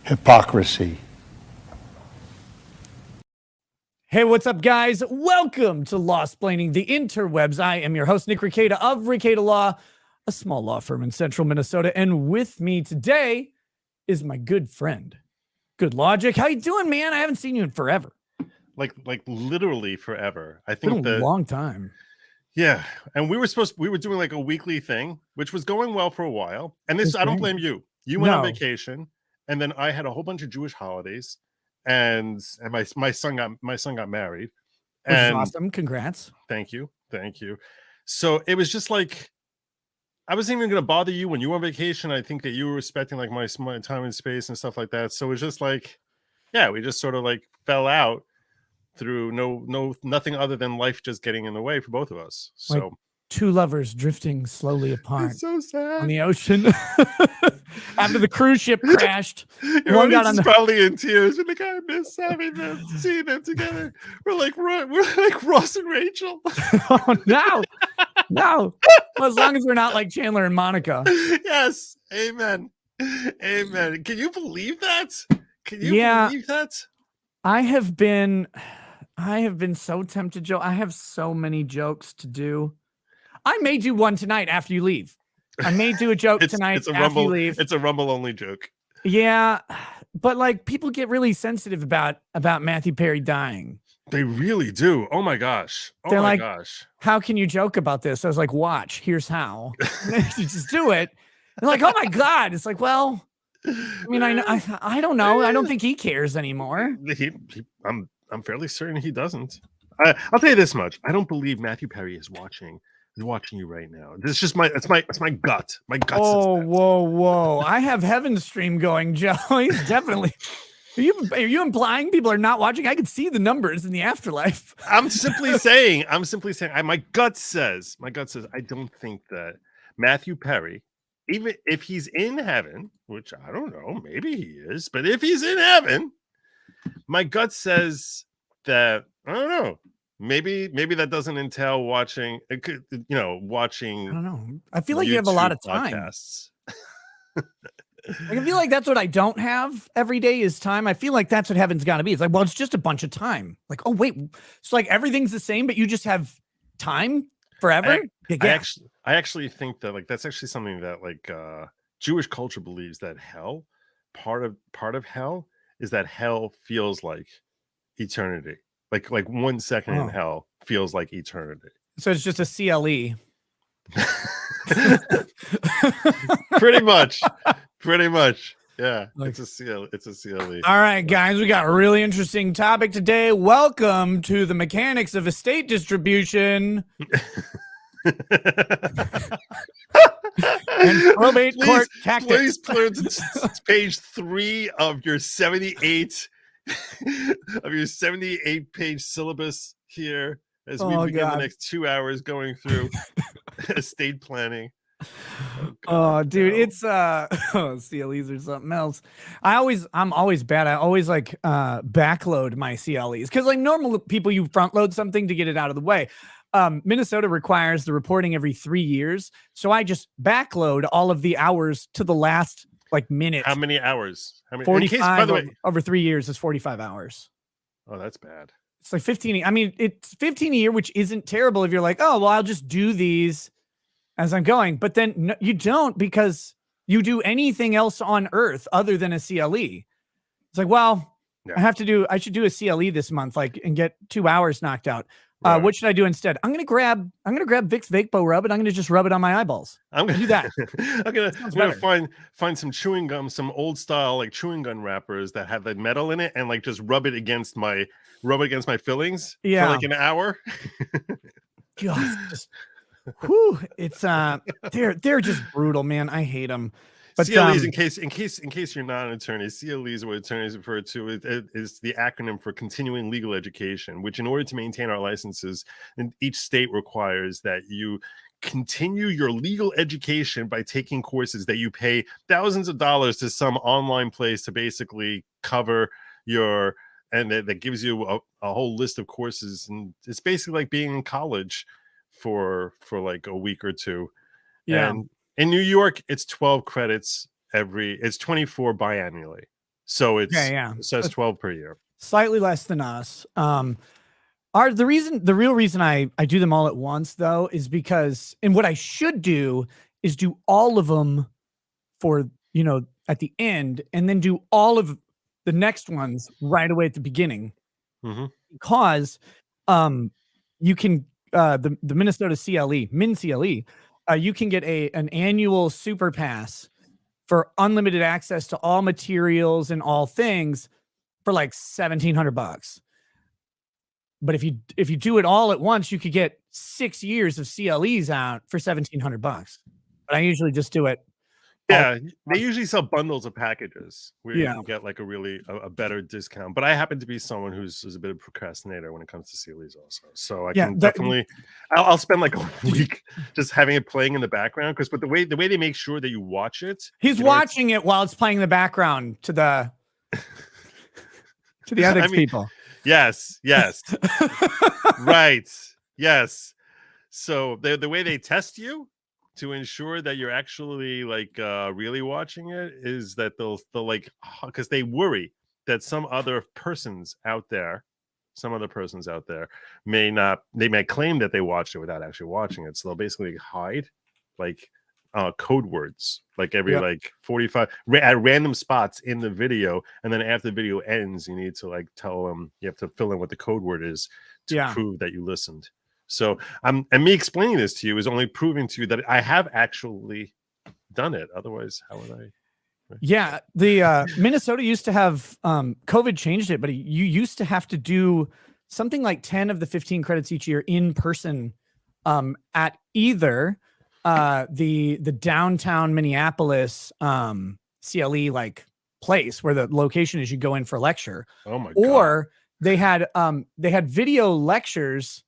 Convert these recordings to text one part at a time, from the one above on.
Hypocrisy. Hey, what's up, guys? Welcome to Lawsplaining the Interwebs. I am your host, Nick Rekieta of Rekieta Law, a small law firm in central Minnesota. And with me today is my good friend, Good Lawgic. How you doing, man? I haven't seen you in forever. Like literally forever. I It's been think a long time. Yeah. And we were doing like a weekly thing, which was going well for a while. And this, I don't blame you. You went on vacation, and then I had a whole bunch of Jewish holidays, and my son got married. Which is awesome. Congrats. Thank you. So it was just like, I wasn't even going to bother you when you were on vacation. I think that you were respecting like my time and space and stuff like that. So it was just like, yeah, we just sort of like fell out through nothing other than life just getting in the way for both of us. So like two lovers drifting slowly apart. It's so sad. On the ocean. After the cruise ship crashed. One got on probably in tears. We're like, I miss having them, seeing them together. We're like Ross and Rachel. Oh no. Well, as long as we're not like Chandler and Monica. Yes. Amen. Can you believe that? Believe that? I have been so tempted, Joe. I have so many jokes to do. I may do one tonight after you leave. I may do a joke tonight after you leave. It's a Rumble only joke. Yeah, but like people get really sensitive about Matthew Perry dying. They really do. Oh my gosh. They're like, how can you joke about this? I was like, watch. Here's how. You just do it. They're like, oh my God. It's like, well, I mean, I don't know. I don't think he cares anymore. I'm fairly certain he doesn't. I'll tell you this much. I don't believe Matthew Perry is watching you right now. This is just my gut. My gut. Oh, whoa. I have Heaven's stream going, Joe. He's definitely. Are you implying people are not watching? I can see the numbers in the afterlife. I'm simply saying. My gut says. I don't think that Matthew Perry, even if he's in heaven, which I don't know, maybe he is, but if he's in heaven, my gut says that I don't know. Maybe that doesn't entail watching. It could, watching. I don't know. I feel like you have a lot of time. I feel like that's what I don't have every day is time. I feel like that's what heaven's got to be. It's like, well, it's just a bunch of time. Like, oh wait, so like everything's the same, but you just have time forever. I actually think that like that's actually something that like Jewish culture believes that hell, part of hell is that hell feels like eternity. Like 1 second in hell feels like eternity. So it's just a CLE. Pretty much. Yeah. It's a CLE. All right, guys, we got a really interesting topic today. Welcome to the mechanics of estate distribution. And probate court tactics. Please turn to page 3 of your 78 page syllabus here as we begin the next 2 hours going through estate planning. Dude, it's CLEs or something else. I'm always bad. I always like backload my CLEs because like normal people you front load something to get it out of the way. Minnesota requires the reporting every 3 years, so I just backload all of the hours to the last like minute. How many hours? 45. By the way, over 3 years is 45 hours. Oh, that's bad. It's like 15. I mean, it's 15 a year, which isn't terrible if you're like, oh, well, I'll just do these as I'm going. But then no, you don't, because you do anything else on earth other than a CLE. It's like, well, yeah. I should do a CLE this month, like, and get 2 hours knocked out. Right. What should I do instead? I'm gonna grab Vicks Vapo Rub, and I'm gonna just rub it on my eyeballs. I'm gonna do that. I'm gonna find some chewing gum, some old style like chewing gum wrappers that have the metal in it, and like just rub it against my fillings for like an hour. God, it's they're just brutal, man. I hate them. But CLEs, in case you're not an attorney, CLEs, what attorneys refer to, is the acronym for continuing legal education, which in order to maintain our licenses, and each state requires that you continue your legal education by taking courses that you pay thousands of dollars to some online place to basically cover your, and that gives you a whole list of courses. And it's basically like being in college for like a week or two. Yeah. And in New York, it's 12 credits it's 24 biannually. So Okay, yeah. it says 12 per year. Slightly less than us. The real reason I do them all at once though is because, and what I should do is do all of them for, you know, at the end, and then do all of the next ones right away at the beginning. Because you can the Minnesota Min CLE, you can get an annual super pass for unlimited access to all materials and all things for like $1,700. But if you do it all at once, you could get 6 years of CLEs out for $1,700. But I usually just do it. Yeah, they usually sell bundles of packages where you Yeah. can get like a better discount. But I happen to be someone who's a bit of a procrastinator when it comes to CLEs also. So I can definitely, I'll spend like a week just having it playing in the background, but the way they make sure that you watch it. He's watching it while it's playing in the background to the ethics people. Yes. Right. Yes. So the way they test you to ensure that you're actually like really watching it is that they'll like, because they worry that some other persons out there may claim that they watched it without actually watching it. So they'll basically hide like code words like every like 45 at random spots in the video, and then after the video ends you need to like tell them, you have to fill in what the code word is to prove that you listened. So and me explaining this to you is only proving to you that I have actually done it. Otherwise, how would I? Yeah, the Minnesota used to have COVID changed it, but you used to have to do something like 10 of the 15 credits each year in person at either the downtown Minneapolis CLE like place where the location is, you go in for a lecture. Oh my God. They had video lectures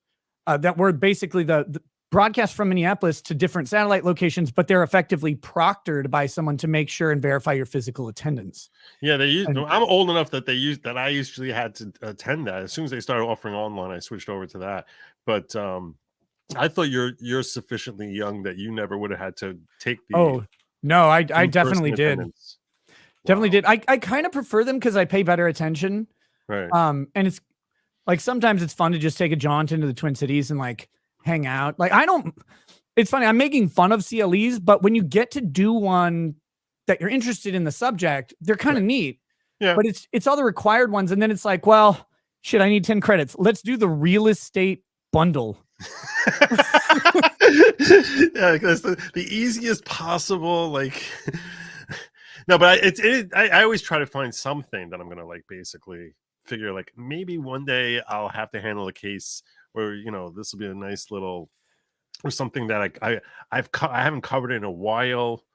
that were basically the broadcast from Minneapolis to different satellite locations, but they're effectively proctored by someone to make sure and verify your physical attendance. Yeah, I'm old enough that I usually had to attend that. As soon as they started offering online, I switched over to that. But I thought you're sufficiently young that you never would have had to take the. Oh no, I definitely did. Attendance. Definitely did. I kind of prefer them because I pay better attention. Right. And it's like sometimes it's fun to just take a jaunt into the Twin Cities and like hang out. Like it's funny, I'm making fun of CLEs, but when you get to do one that you're interested in the subject, they're kind of neat. Yeah. But it's all the required ones, and then it's like, well, shit, I need 10 credits. Let's do the real estate bundle. Yeah, that's the easiest possible, like. No, but I always try to find something that I'm gonna like basically figure like maybe one day I'll have to handle a case where, you know, this will be a nice little or something that I haven't covered in a while,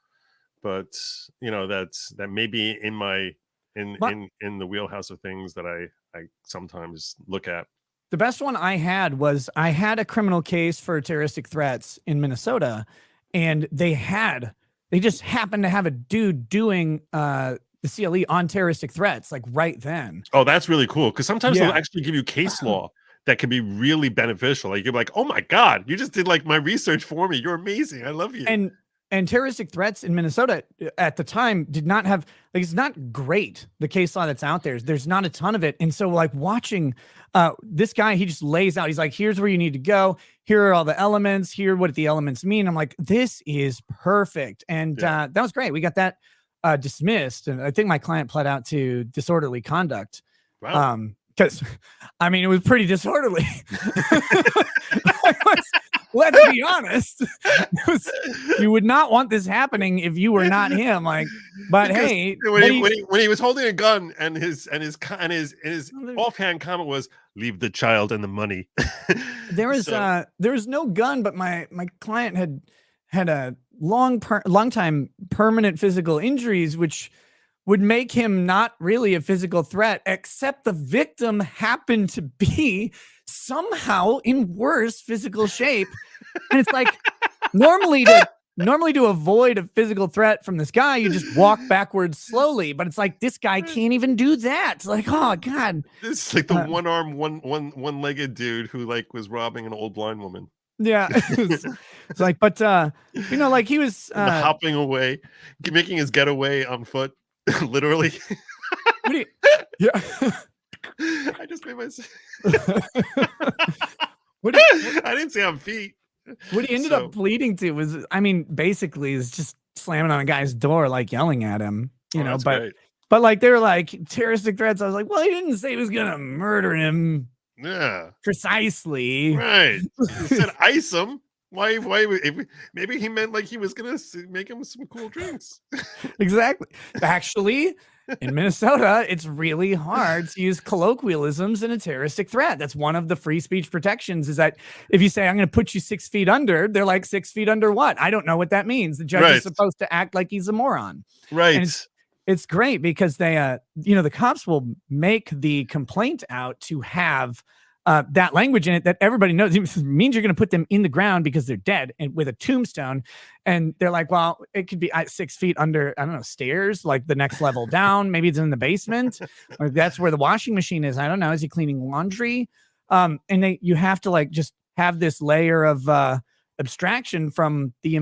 but you know that may be in the wheelhouse of things that I sometimes look at. The best one I had was I had a criminal case for terroristic threats in Minnesota, and they just happened to have a dude doing the CLE on terroristic threats like right then. Oh, that's really cool, because sometimes they'll actually give you case law that can be really beneficial. Like you're like, oh my God, you just did like my research for me. You're amazing. I love you. And terroristic threats in Minnesota at the time did not have, like, it's not great. The case law that's out there's not a ton of it. And so like watching this guy, he just lays out, he's like, here's where you need to go. Here are all the elements. Here, what the elements mean. I'm like, this is perfect. And that was great. We got that dismissed. And I think my client pled out to disorderly conduct. Wow. Because I mean, it was pretty disorderly. Let's be honest. You would not want this happening if you were not him. Like, but because hey, when he was holding a gun and his offhand comment was, "Leave the child and the money." There was no gun, but my client had a long time permanent physical injuries, which would make him not really a physical threat, except the victim happened to be somehow in worse physical shape. And it's like, normally to avoid a physical threat from this guy, you just walk backwards slowly. But it's like, this guy can't even do that. It's like, oh God. This is like the one-legged dude who like was robbing an old blind woman. Yeah. It's like, but like he was And the hopping away, making his getaway on foot, literally. what do you, yeah. I just made myself. what do you, I didn't say on feet. what he ended up pleading to was, I mean, basically is just slamming on a guy's door, like yelling at him, That's great. but like they were like terroristic threats. I was like, well, he didn't say he was gonna murder him. Yeah. Precisely. Right. He said ice him. Why? Maybe he meant like he was gonna make him some cool drinks. Exactly. Actually, in Minnesota, it's really hard to use colloquialisms in a terroristic threat. That's one of the free speech protections, is that if you say, I'm going to put you 6 feet under, they're like, 6 feet under what? I don't know what that means. The judge is supposed to act like he's a moron. Right. And it's great because they, the cops will make the complaint out to have that language in it that everybody knows. It means you're going to put them in the ground because they're dead and with a tombstone. And they're like, well, it could be 6 feet under, I don't know, stairs, like the next level down. Maybe it's in the basement, or that's where the washing machine is. I don't know. Is he cleaning laundry? And you have to like just have this layer of abstraction from the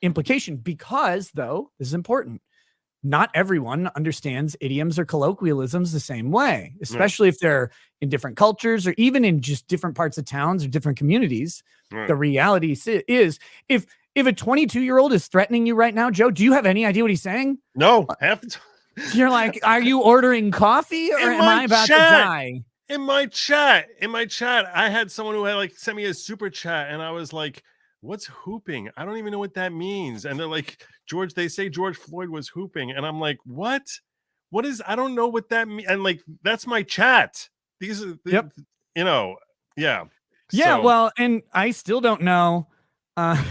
implication, because though, this is important, not everyone understands idioms or colloquialisms the same way, especially if they're in different cultures or even in just different parts of towns or different communities. The reality is, if a 22-year-old is threatening you right now, Joe, do you have any idea what he's saying? No, half the time. You're like, are you ordering coffee or am I about to die? In my chat, I had someone who had like sent me a super chat, and I was like, what's hooping? I don't even know what that means. And they're like, they say George Floyd was hooping. And I'm like, what is, I don't know what that means. And like, that's my chat. These are, yeah. Yeah. So, well, and I still don't know. I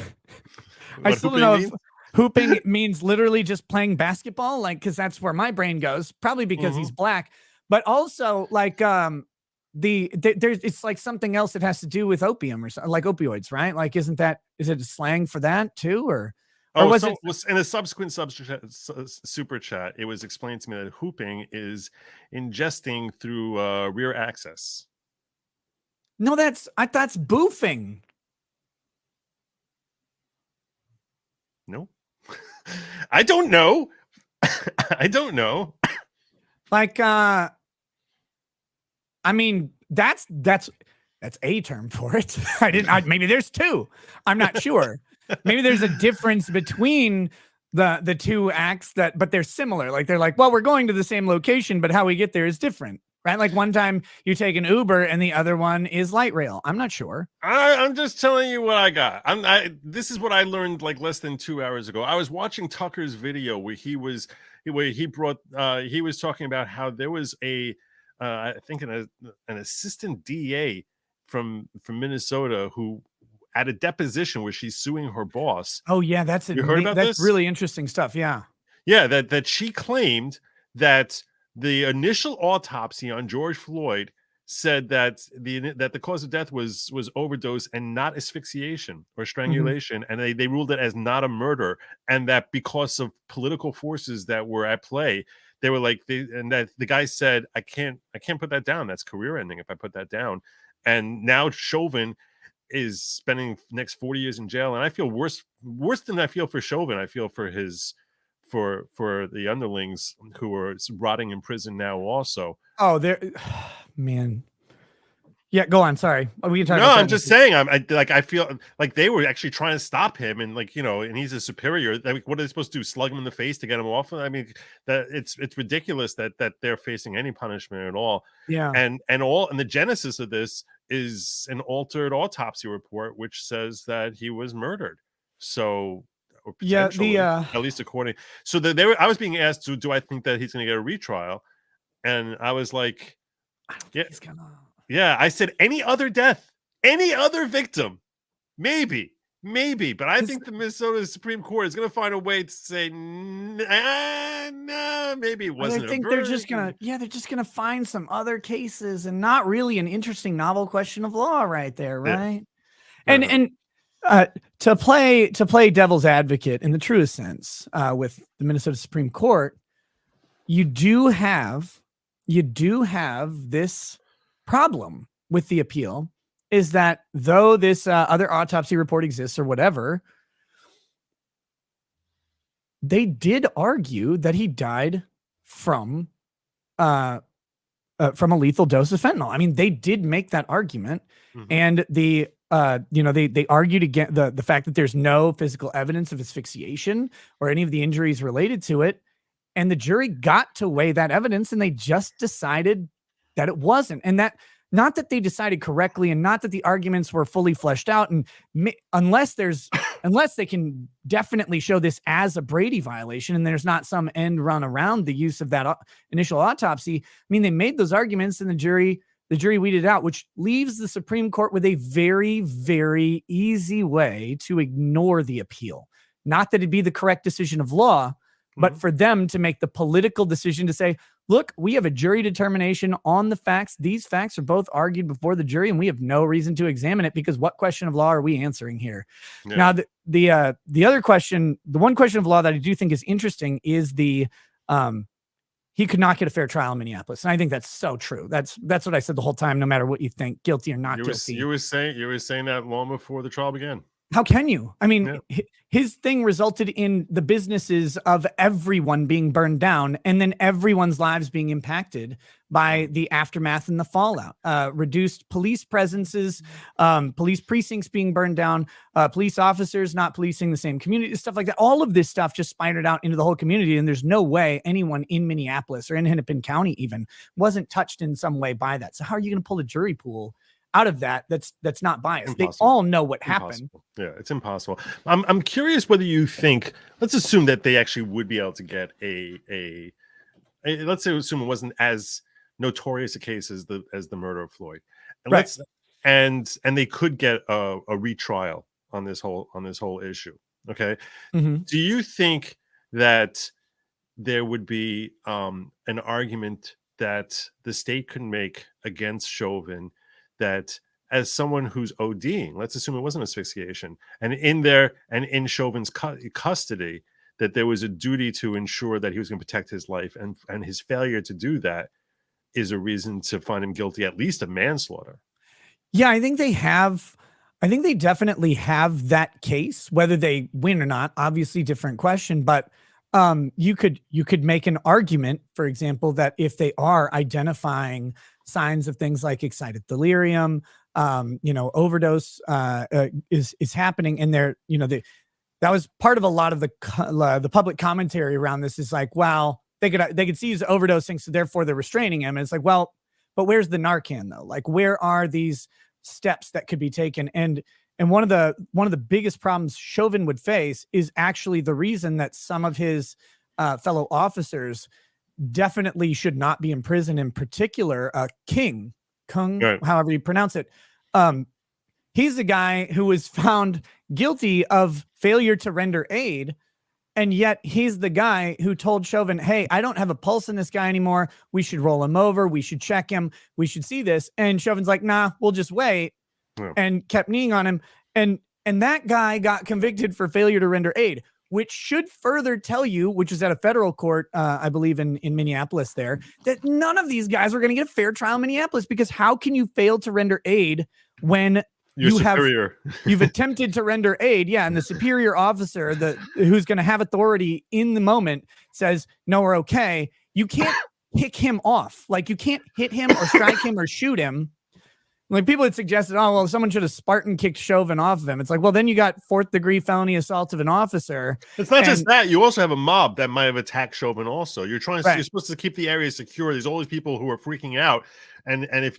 still don't know if hooping means literally just playing basketball. Like, cause that's where my brain goes, probably because he's black, but also like, there's it's like something else that has to do with opium or something, like opioids, right? Like, is it a slang for that too, or was it in a subsequent super chat? It was explained to me that hooping is ingesting through rear access. No, that's boofing. No, I don't know. I don't know. Like, I mean, that's a term for it. Maybe there's two. I'm not sure. Maybe there's a difference between the two acts but they're similar. Like they're like, well, we're going to the same location, but how we get there is different, right? Like one time you take an Uber and the other one is light rail. I'm not sure. I'm just telling you what I got. This is what I learned like less than 2 hours ago. I was watching Tucker's video where he was talking about how there was I think an assistant DA from Minnesota who at a deposition where she's suing her boss. Oh yeah, that's really interesting stuff. Yeah. That she claimed that the initial autopsy on George Floyd said that the cause of death was overdose and not asphyxiation or strangulation, and they ruled it as not a murder, and that because of political forces that were at play, they were like, that the guy said, I can't put that down. That's career ending if I put that down. And now Chauvin is spending the next 40 years in jail. And I feel worse than I feel for Chauvin. I feel for the underlings who are rotting in prison now also. Oh, man. Yeah, go on. Sorry. We can talk. No, I'm just saying. I feel like they were actually trying to stop him, and and he's a superior. Like, what are they supposed to do? Slug him in the face to get him off? I mean, that it's ridiculous that they're facing any punishment at all. Yeah, and the genesis of this is an altered autopsy report, which says that he was murdered. So, yeah, at least according. So I was being asked, do I think that he's going to get a retrial? And I was like, I don't think he's gonna. Yeah, I said any other death, any other victim, maybe, but I think the Minnesota Supreme Court is going to find a way to say, no, maybe it wasn't. I think they're just gonna find some other cases and not really an interesting novel question of law right there, right? Yeah. And to play devil's advocate in the truest sense, with the Minnesota Supreme Court, you do have this problem with the appeal is that though this other autopsy report exists or whatever, they did argue that he died from a lethal dose of fentanyl. I mean, they did make that argument, and they argued against the fact that there's no physical evidence of asphyxiation or any of the injuries related to it, and the jury got to weigh that evidence, and they just decided that it wasn't, and that. Not that they decided correctly, and not that the arguments were fully fleshed out, and unless they can definitely show this as a Brady violation, and there's not some end run around the use of that initial autopsy. I mean, they made those arguments, and the jury weeded out, which leaves the Supreme Court with a very, very easy way to ignore the appeal. Not that it'd be the correct decision of law, but for them to make the political decision to say, look, we have a jury determination on the facts. These facts are both argued before the jury, and we have no reason to examine it because what question of law are we answering here? Yeah. Now, the other question, the one question of law that I do think is interesting is he could not get a fair trial in Minneapolis. And I think that's so true. That's what I said the whole time, no matter what you think, guilty or not guilty. You were saying that long before the trial began. How can you? I mean, his thing resulted in the businesses of everyone being burned down, and then everyone's lives being impacted by the aftermath and the fallout. Reduced police presences, police precincts being burned down, police officers not policing the same community, stuff like that. All of this stuff just spidered out into the whole community, and there's no way anyone in Minneapolis or in Hennepin County even wasn't touched in some way by that. So how are you going to pull a jury pool out of that's not biased? Impossible. They all know what happened. Yeah, it's impossible. I'm curious whether you think, let's assume that they actually would be able to get a let's say assume it wasn't as notorious a case as the murder of Floyd. And right. And they could get a retrial on this whole issue. Okay. Do you think that there would be an argument that the state could make against Chauvin that as someone who's ODing, let's assume it wasn't asphyxiation, and in Chauvin's custody, that there was a duty to ensure that he was going to protect his life, and his failure to do that is a reason to find him guilty, at least of manslaughter? Yeah, I think they definitely have that case. Whether they win or not, obviously different question, but you could make an argument, for example, that if they are identifying signs of things like excited delirium, overdose is happening, and they're, that was part of a lot of the public commentary around this is like, well, they could see he's overdosing, so therefore they're restraining him. And it's like, well, but where's the Narcan though? Like, where are these steps that could be taken? And one of the biggest problems Chauvin would face is actually the reason that some of his fellow officers definitely should not be in prison. In particular, Kung, right, however you pronounce it. He's the guy who was found guilty of failure to render aid, and yet he's the guy who told Chauvin, hey, I don't have a pulse in this guy anymore. We should roll him over. We should check him. We should see this. And Chauvin's like, nah, we'll just wait. Yeah. And kept kneeing on him. And that guy got convicted for failure to render aid, which should further tell you, which is at a federal court, I believe in Minneapolis there, that none of these guys are going to get a fair trial in Minneapolis, because how can you fail to render aid when you've attempted to render aid? Yeah. And the superior officer who's going to have authority in the moment says, no, we're okay. You can't kick him off. Like, you can't hit him or strike him or shoot him. Like, people had suggested, oh, well, someone should have Spartan kicked Chauvin off of him. It's like, well, then you got 4th degree felony assault of an officer. It's not just that. You also have a mob that might have attacked Chauvin also. You're trying to, right, you're supposed to keep the area secure. There's all these people who are freaking out. And if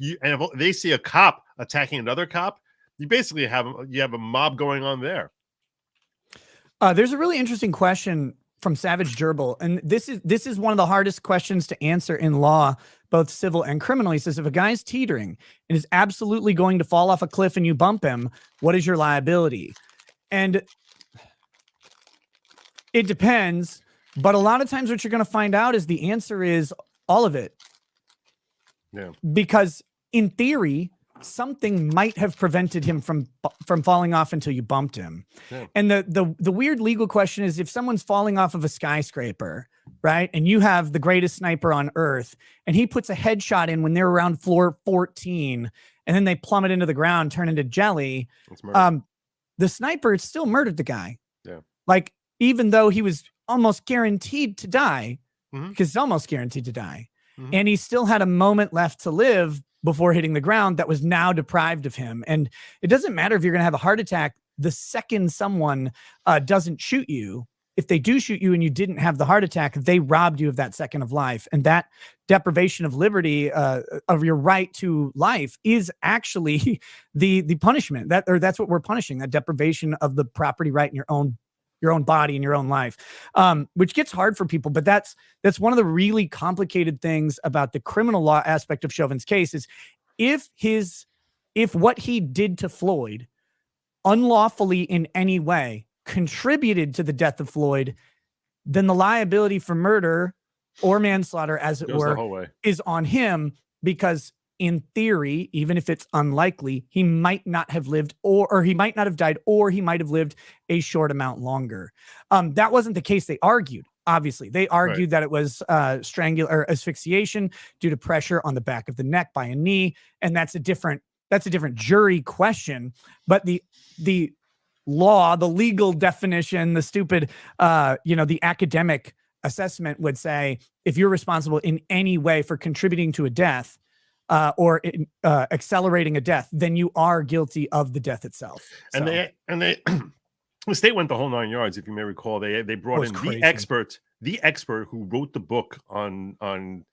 they see a cop attacking another cop, you basically have a mob going on there. There's a really interesting question from Savage Gerbil, and this is one of the hardest questions to answer in law, both civil and criminal. He says, if a guy's teetering and is absolutely going to fall off a cliff and you bump him, what is your liability? And it depends, but a lot of times what you're going to find out is the answer is all of it. Yeah. Because in theory, something might have prevented him from falling off until you bumped him. Yeah. And the weird legal question is, if someone's falling off of a skyscraper, right, and you have the greatest sniper on earth, and he puts a headshot in when they're around floor 14, and then they plummet into the ground, turn into jelly. It's murder. The sniper still murdered the guy. Yeah. Like, even though he was almost guaranteed to die, Mhm. because he's almost guaranteed to die, Mhm. and he still had a moment left to live before hitting the ground that was now deprived of him. And it doesn't matter if you're going to have a heart attack the second someone doesn't shoot you. If they do shoot you and you didn't have the heart attack, they robbed you of that second of life. And that deprivation of liberty, of your right to life, is actually the punishment. That's what we're punishing, that deprivation of the property right in your own body and your own life, which gets hard for people. But that's one of the really complicated things about the criminal law aspect of Chauvin's case is if what he did to Floyd unlawfully in any way contributed to the death of Floyd, then the liability for murder or manslaughter, as it were, is on him, because in theory, even if it's unlikely, he might not have lived or he might not have died, or he might have lived a short amount longer. That wasn't the case they argued. Obviously, they argued that it was or asphyxiation due to pressure on the back of the neck by a knee, and that's a different jury question. But the law, the legal definition, the stupid, the academic assessment would say, if you're responsible in any way for contributing to a death or accelerating a death, then you are guilty of the death itself. And they the state went the whole 9 yards. If you may recall, they brought in the expert who wrote the book on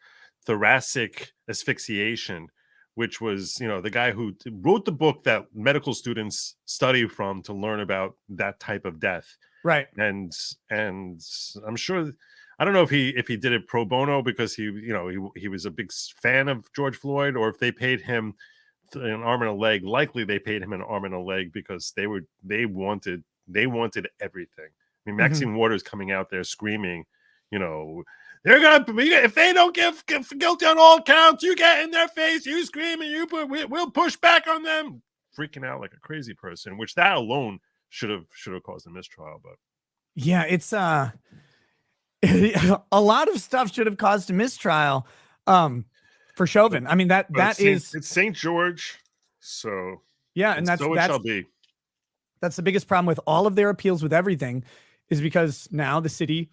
thoracic asphyxiation, which was, the guy who wrote the book that medical students study from to learn about that type of death. Right. And I'm sure, I don't know if he did it pro bono because he was a big fan of George Floyd, or if they paid him an arm and a leg. Likely they paid him an arm and a leg because they wanted everything. I mean, Maxine Waters coming out there screaming, they're gonna, if they don't give guilty on all counts, you get in their face, you scream, and we'll push back on them, freaking out like a crazy person. Which that alone should have caused a mistrial. But yeah, it's a lot of stuff should have caused a mistrial for Chauvin. I mean, it's St. George, so yeah, and so it shall be. That's the biggest problem with all of their appeals with everything, is because now the city,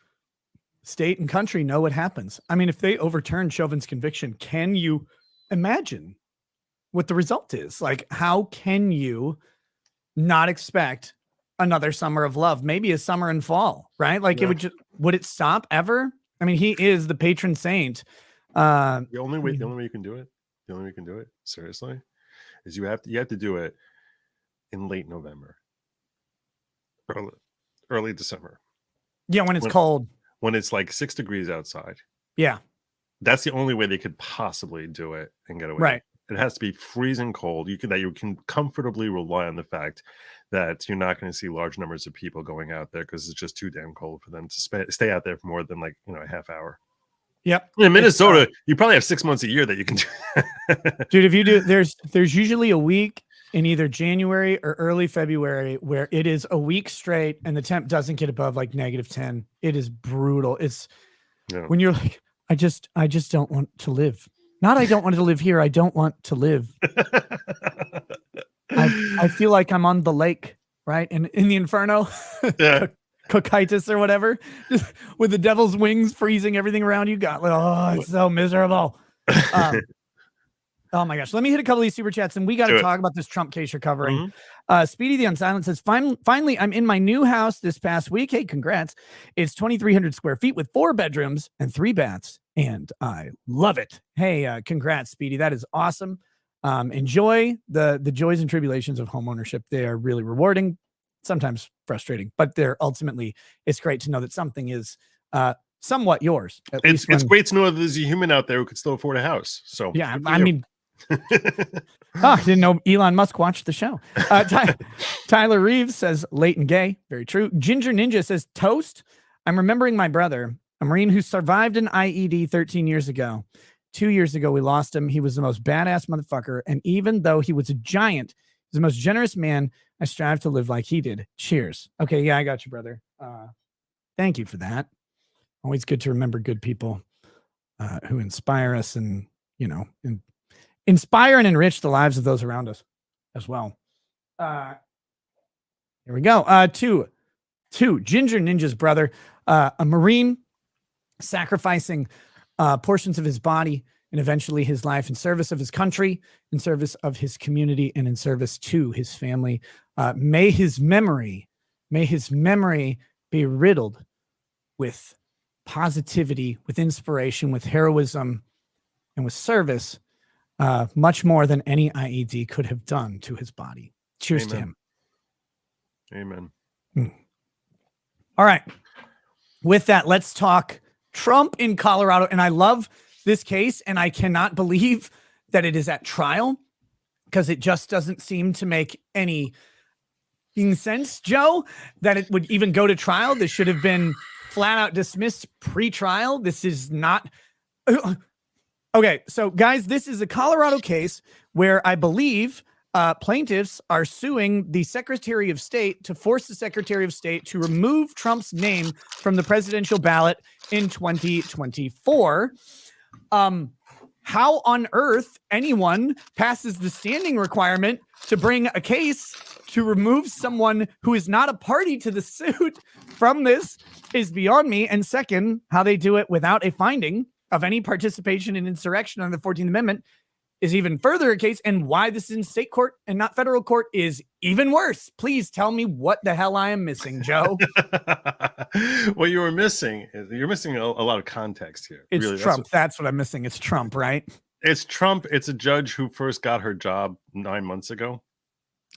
state, and country know what happens. I mean, if they overturn Chauvin's conviction, can you imagine what the result is? Like, how can you not expect another summer of love, maybe a summer and fall, right? Like, would it stop ever? I mean, he is the patron saint. The only way you can do it, seriously, is you have to do it in late November, early December. Yeah, when it's cold. When it's like 6 degrees outside. Yeah. That's the only way they could possibly do it and get away. Right. It has to be freezing cold. You can comfortably rely on the fact that you're not going to see large numbers of people going out there because it's just too damn cold for them to stay out there for more than a half hour. Yep. In Minnesota, you probably have 6 months a year that you can do. Dude, if you do, there's usually a week in either January or early February where it is a week straight and the temp doesn't get above like -10. It is brutal. It's when you're like, I just don't want to live. Not I don't want to live here. I don't want to live. I feel like I'm on the lake, right? In the Inferno. Yeah. Cocytus or whatever, just with the devil's wings freezing everything around you. It's so miserable. Oh my gosh. Let me hit a couple of these super chats and we got to talk about this Trump case you're covering. Speedy the Unsilent says, finally, I'm in my new house this past week. Hey, congrats. It's 2,300 square feet with 4 bedrooms and 3 baths. And I love it. Hey, congrats, Speedy. That is awesome. Enjoy the joys and tribulations of home ownership. They are really rewarding, sometimes frustrating, but it's great to know that something is somewhat yours. It's great to know that there's a human out there who could still afford a house. So yeah, I mean, I didn't know Elon Musk watched the show. Tyler Reeves says late and gay. Very true. Ginger Ninja says toast. I'm remembering my brother, a Marine who survived an IED 13 years ago. 2 years ago, we lost him. He was the most badass motherfucker. And even though he was a giant, he's the most generous man. I strive to live like he did. Cheers. Okay. Yeah, I got you, brother. Thank you for that. Always good to remember good people who inspire us and inspire and enrich the lives of those around us as well. Here we go. Two, Ginger Ninja's brother, a Marine, sacrificing portions of his body and eventually his life in service of his country, in service of his community, and in service to his family. May his memory be riddled with positivity, with inspiration, with heroism, and with service, much more than any IED could have done to his body. Cheers to him. Amen. All right. With that, let's talk Trump in Colorado. And I love this case, and I cannot believe that it is at trial, because it just doesn't seem to make any sense, Joe, that it would even go to trial. This should have been flat out dismissed pre-trial. This is not. Okay, so guys, this is a Colorado case where I believe plaintiffs are suing the Secretary of State to force the Secretary of State to remove Trump's name from the presidential ballot in 2024. How on earth anyone passes the standing requirement to bring a case to remove someone who is not a party to the suit from this is beyond me. And second, how they do it without a finding of any participation in insurrection under the 14th Amendment is even further a case, and why this is in state court and not federal court is even worse. Please tell me what the hell I am missing, Joe. What you're missing a lot of context here. It's really Trump. That's what I'm missing. It's Trump, right? It's Trump. It's a judge who first got her job 9 months ago.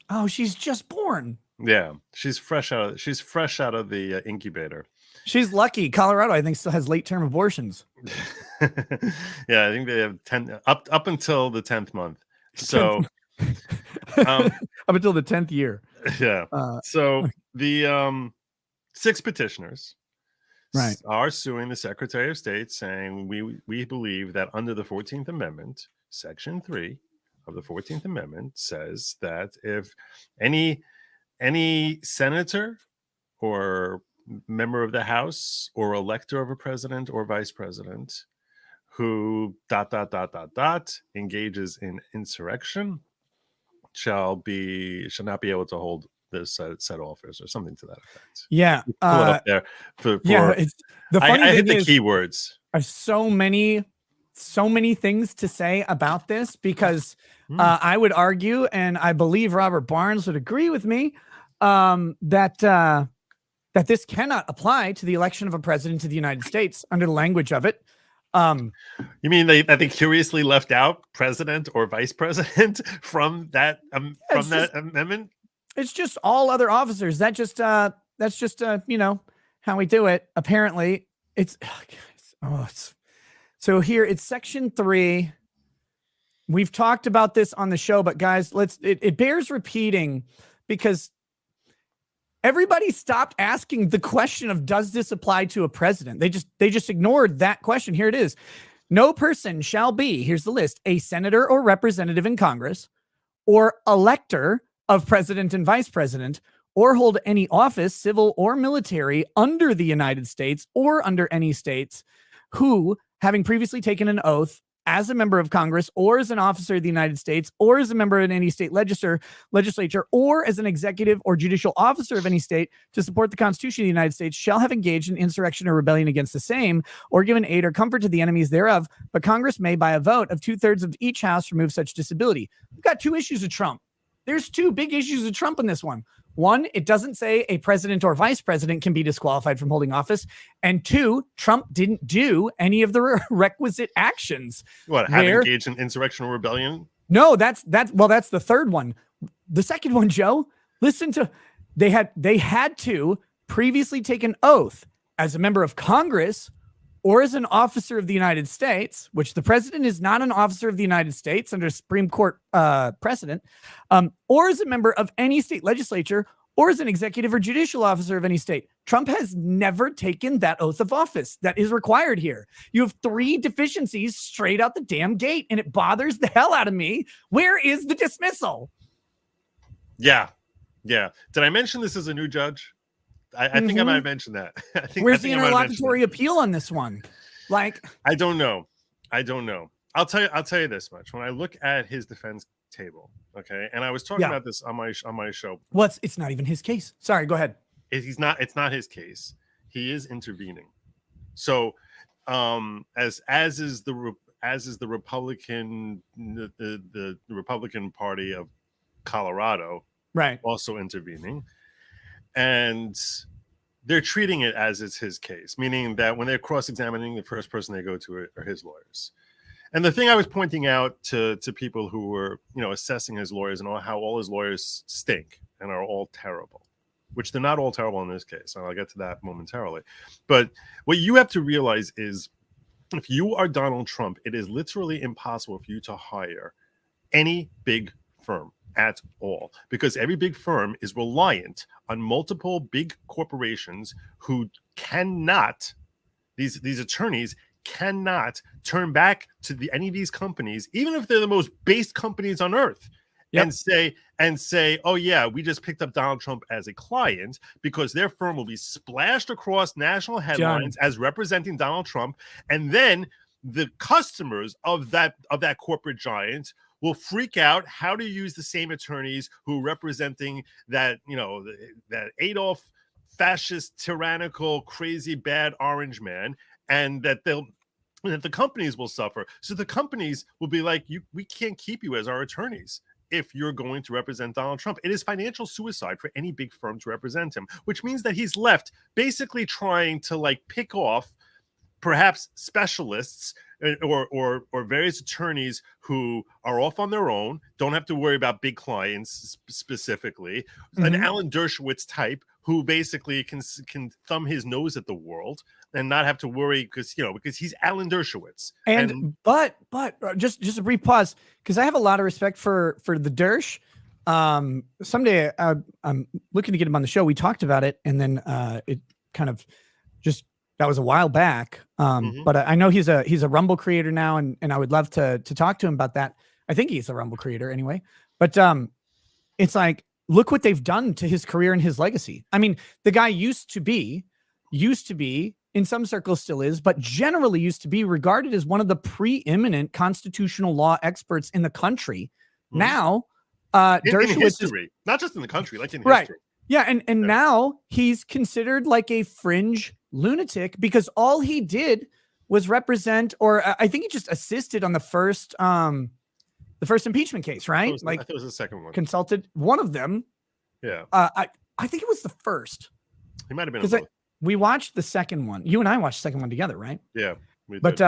Oh, she's just born. Yeah, she's fresh out of the incubator. She's lucky. Colorado, I think, still has late-term abortions. Yeah, I think they have 10 up until the 10th month. So up until the 10th year. Yeah. So the 6 petitioners are suing the Secretary of State, saying we believe that under the 14th Amendment, Section 3 of the 14th Amendment says that if any senator or member of the House or elector of a president or vice president who ... engages in insurrection shall not be able to hold this said office, or something to that effect. Yeah. Pull it up there for it's the funny I thing hit the is, keywords. I have so many things to say about this, because I would argue, and I believe Robert Barnes would agree with me, that this cannot apply to the election of a president of the United States under the language of it. You mean they curiously left out president or vice president from that amendment? It's just all other officers. That's just how we do it. Apparently, so here it's Section 3. We've talked about this on the show, but guys, it bears repeating, because everybody stopped asking the question of, does this apply to a president? They just ignored that question. Here it is. No person shall be, here's the list, a senator or representative in Congress, or elector of president and vice president, or hold any office, civil or military, under the United States or under any states, who, having previously taken an oath as a member of Congress, or as an officer of the United States, or as a member of any state legislature, or as an executive or judicial officer of any state to support the Constitution of the United States, shall have engaged in insurrection or rebellion against the same, or given aid or comfort to the enemies thereof. But Congress may, by a vote of 2/3 of each house, remove such disability. We've got 2 issues with Trump. There's 2 big issues with Trump in this one. One, it doesn't say a president or vice president can be disqualified from holding office. And 2, Trump didn't do any of the requisite actions. What, have engaged in insurrection or rebellion? No, that's the third one. The second one, Joe, listen to, they had to previously take an oath as a member of Congress or as an officer of the United States, which the president is not an officer of the United States under Supreme Court precedent, or as a member of any state legislature, or as an executive or judicial officer of any state. Trump has never taken that oath of office that is required here. You have 3 deficiencies straight out the damn gate, and it bothers the hell out of me. Where is the dismissal? Yeah. Did I mention this is a new judge? I think I might have mentioned that. Where's the interlocutory appeal on this one? Like, I don't know. I'll tell you this much. When I look at his defense table, okay, and I was talking about this on my show. Well, it's not even his case. Sorry, go ahead. It's not his case. He is intervening. So, as is the Republican the Republican Party of Colorado, right, also intervening, and they're treating it as it's his case, meaning that when they're cross-examining, the first person they go to are his lawyers. And the thing I was pointing out to people who were, assessing his lawyers and how all his lawyers stink and are all terrible, which they're not all terrible in this case. And I'll get to that momentarily. But what you have to realize is, if you are Donald Trump, it is literally impossible for you to hire any big firm at all, because every big firm is reliant on multiple big corporations who cannot, these attorneys cannot turn back to any of these companies, even if they're the most based companies on earth, and say, oh yeah, we just picked up Donald Trump as a client, because their firm will be splashed across national headlines as representing Donald Trump, and then the customers of that corporate giant will freak out how to use the same attorneys who are representing that that Adolf fascist, tyrannical, crazy, bad orange man, and that the companies will suffer. So the companies will be like, we can't keep you as our attorneys if you're going to represent Donald Trump. It is financial suicide for any big firm to represent him, which means that he's left basically trying to pick off perhaps specialists or various attorneys who are off on their own, don't have to worry about big clients specifically, an Alan Dershwitz type who basically can thumb his nose at the world and not have to worry because he's Alan Dershwitz. But just a brief pause, because I have a lot of respect for the Dersh. Someday I'm looking to get him on the show. We talked about it, and then it kind of just, that was a while back. But I know he's a Rumble creator now, and I would love to talk to him about that. I think he's a Rumble creator anyway. But it's like, look what they've done to his career and his legacy. I mean, the guy used to be, in some circles still is, but generally used to be regarded as one of the preeminent constitutional law experts in the country. Now, Dershwitz in history, not just in the country, like in history. Yeah, and now he's considered like a fringe lunatic because all he did was represent, or I think he just assisted on the first impeachment case, right? I think it was the second one. Consulted one of them. Yeah. I think it was the first. He might have been. Because we watched the second one. You and I watched the second one together, right? Yeah. But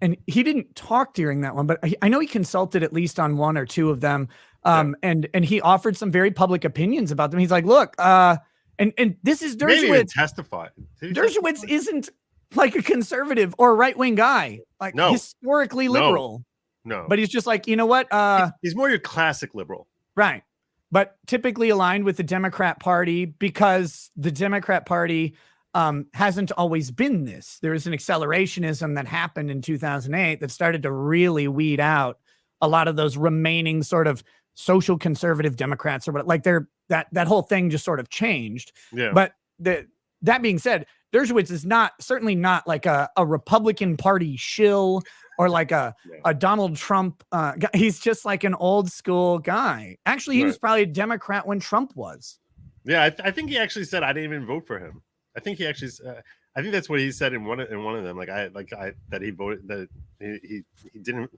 and he didn't talk during that one, but I know he consulted at least on one or two of them. And he offered some very public opinions about them. He's like, look, and this is Dershwitz. Maybe even testified. Dershwitz isn't like a conservative or right-wing guy, like historically liberal. No. But he's just like, you know what? He's more your classic liberal. Right. But typically aligned with the Democrat Party, because the Democrat Party hasn't always been this. There was an accelerationism that happened in 2008 that started to really weed out a lot of those remaining sort of social conservative Democrats, or what, like that whole thing just sort of changed. Yeah. But that being said, Dershwitz is certainly not like a Republican Party shill or like a Donald Trump guy. He's just like an old school guy. Actually, he was probably a Democrat when Trump was. Yeah, I think he actually said I didn't even vote for him. I think he actually. I think that's what he said in one of them. That he voted, that he didn't.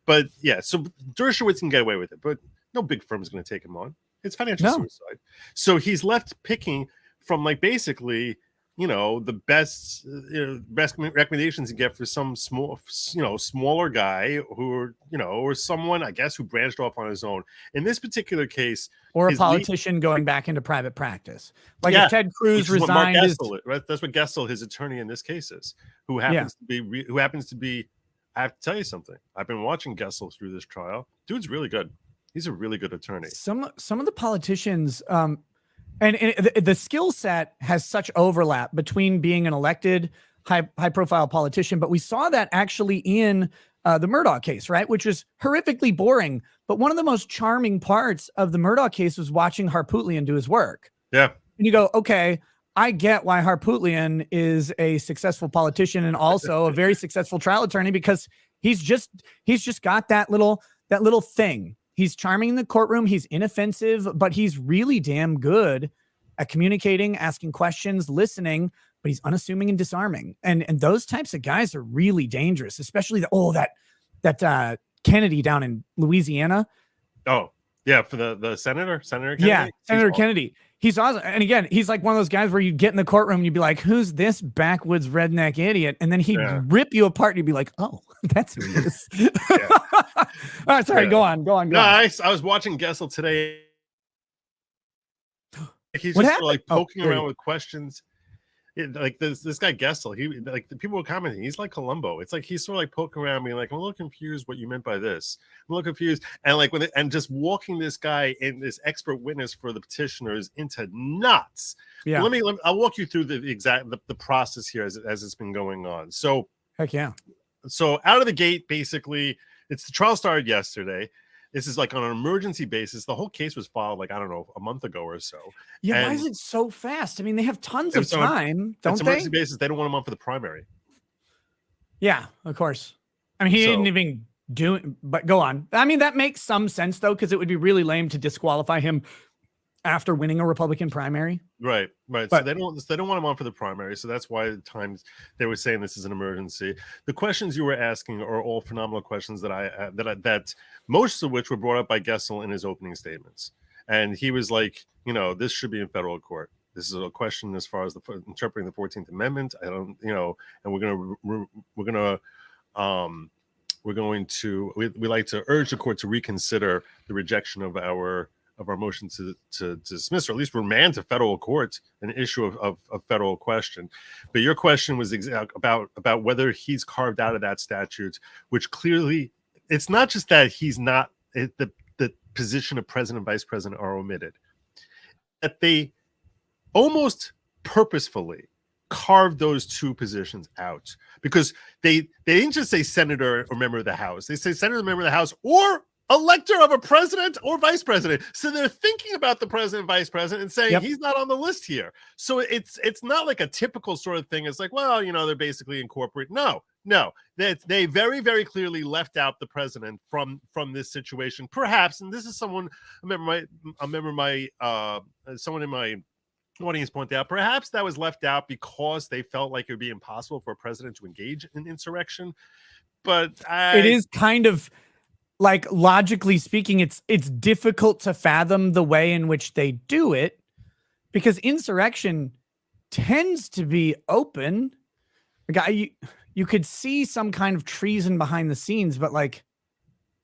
But yeah, so Dershwitz can get away with it, but no big firm is going to take him on. It's financial suicide. So he's left picking from basically, the best recommendations you get for some smaller guy or someone, I guess, who branched off on his own. In this particular case, or a politician going back into private practice, like if Ted Cruz resigned. That's what Gessel, his attorney in this case, is, who happens to be. I have to tell you something. I've been watching Gessel through this trial. Dude's really good. He's a really good attorney. Some of the politicians. And the skill set has such overlap between being an elected high profile politician, but we saw that actually in the Murdaugh case, right? Which was horrifically boring. But one of the most charming parts of the Murdaugh case was watching Harpootlian do his work. Yeah. And you go, okay, I get why Harpootlian is a successful politician and also a very successful trial attorney, because He's just got that little thing. He's charming in the courtroom. He's inoffensive, but he's really damn good at communicating, asking questions, listening, but he's unassuming and disarming. And those types of guys are really dangerous, especially that Kennedy down in Louisiana. Oh, yeah, for the Senator Kennedy? Yeah, Senator Kennedy. He's awesome. And again, he's like one of those guys where you get in the courtroom and you'd be like, who's this backwoods redneck idiot? And then he'd rip you apart and you'd be like, oh, that's who he is. All right, sorry, go on. No, I was watching Gessel today. He's just like poking around with questions. Like this guy Gessel, he like the people were commenting, he's like Columbo. It's like he's sort of like poking around, being like, I'm a little confused what you meant by this. I'm a little confused, and like and just walking this guy in this expert witness for the petitioners into knots. Yeah. Let me I'll walk you through the process here as it's been going on. So heck yeah. So out of the gate, basically, the trial started yesterday. This is like on an emergency basis. The whole case was filed like, I don't know, a month ago or so. Yeah, and why is it so fast? I mean, they have tons of time, don't they? Emergency basis, they don't want him on for the primary. Yeah, of course. I mean, he didn't even do it, but go on. I mean, that makes some sense, though, because it would be really lame to disqualify him after winning a Republican primary. Right. But, so they don't want him on for the primary. So that's why at times they were saying this is an emergency. The questions you were asking are all phenomenal questions that most of which were brought up by Gessel in his opening statements. And he was like, this should be in federal court. This is a question as far as interpreting the 14th Amendment. I don't, and we like to urge the court to reconsider the rejection of our motion to dismiss, or at least remand to federal court an issue of federal question. But your question was about whether he's carved out of that statute, which clearly it's not just that he's not, the position of president and vice president are omitted, that they almost purposefully carved those two positions out, because they didn't just say senator or member of the House. They say senator, member of the House, or elector of a president or vice president. So they're thinking about the president, vice president, and saying he's not on the list here. So it's not like a typical sort of thing. It's like, well, they're basically incorporate. No, they very, very clearly left out the president from this situation. Perhaps, and this is someone someone in my audience pointed out, perhaps that was left out because they felt like it would be impossible for a president to engage in insurrection. But it is kind of, like, logically speaking, it's difficult to fathom the way in which they do it, because insurrection tends to be open. You could see some kind of treason behind the scenes, but like,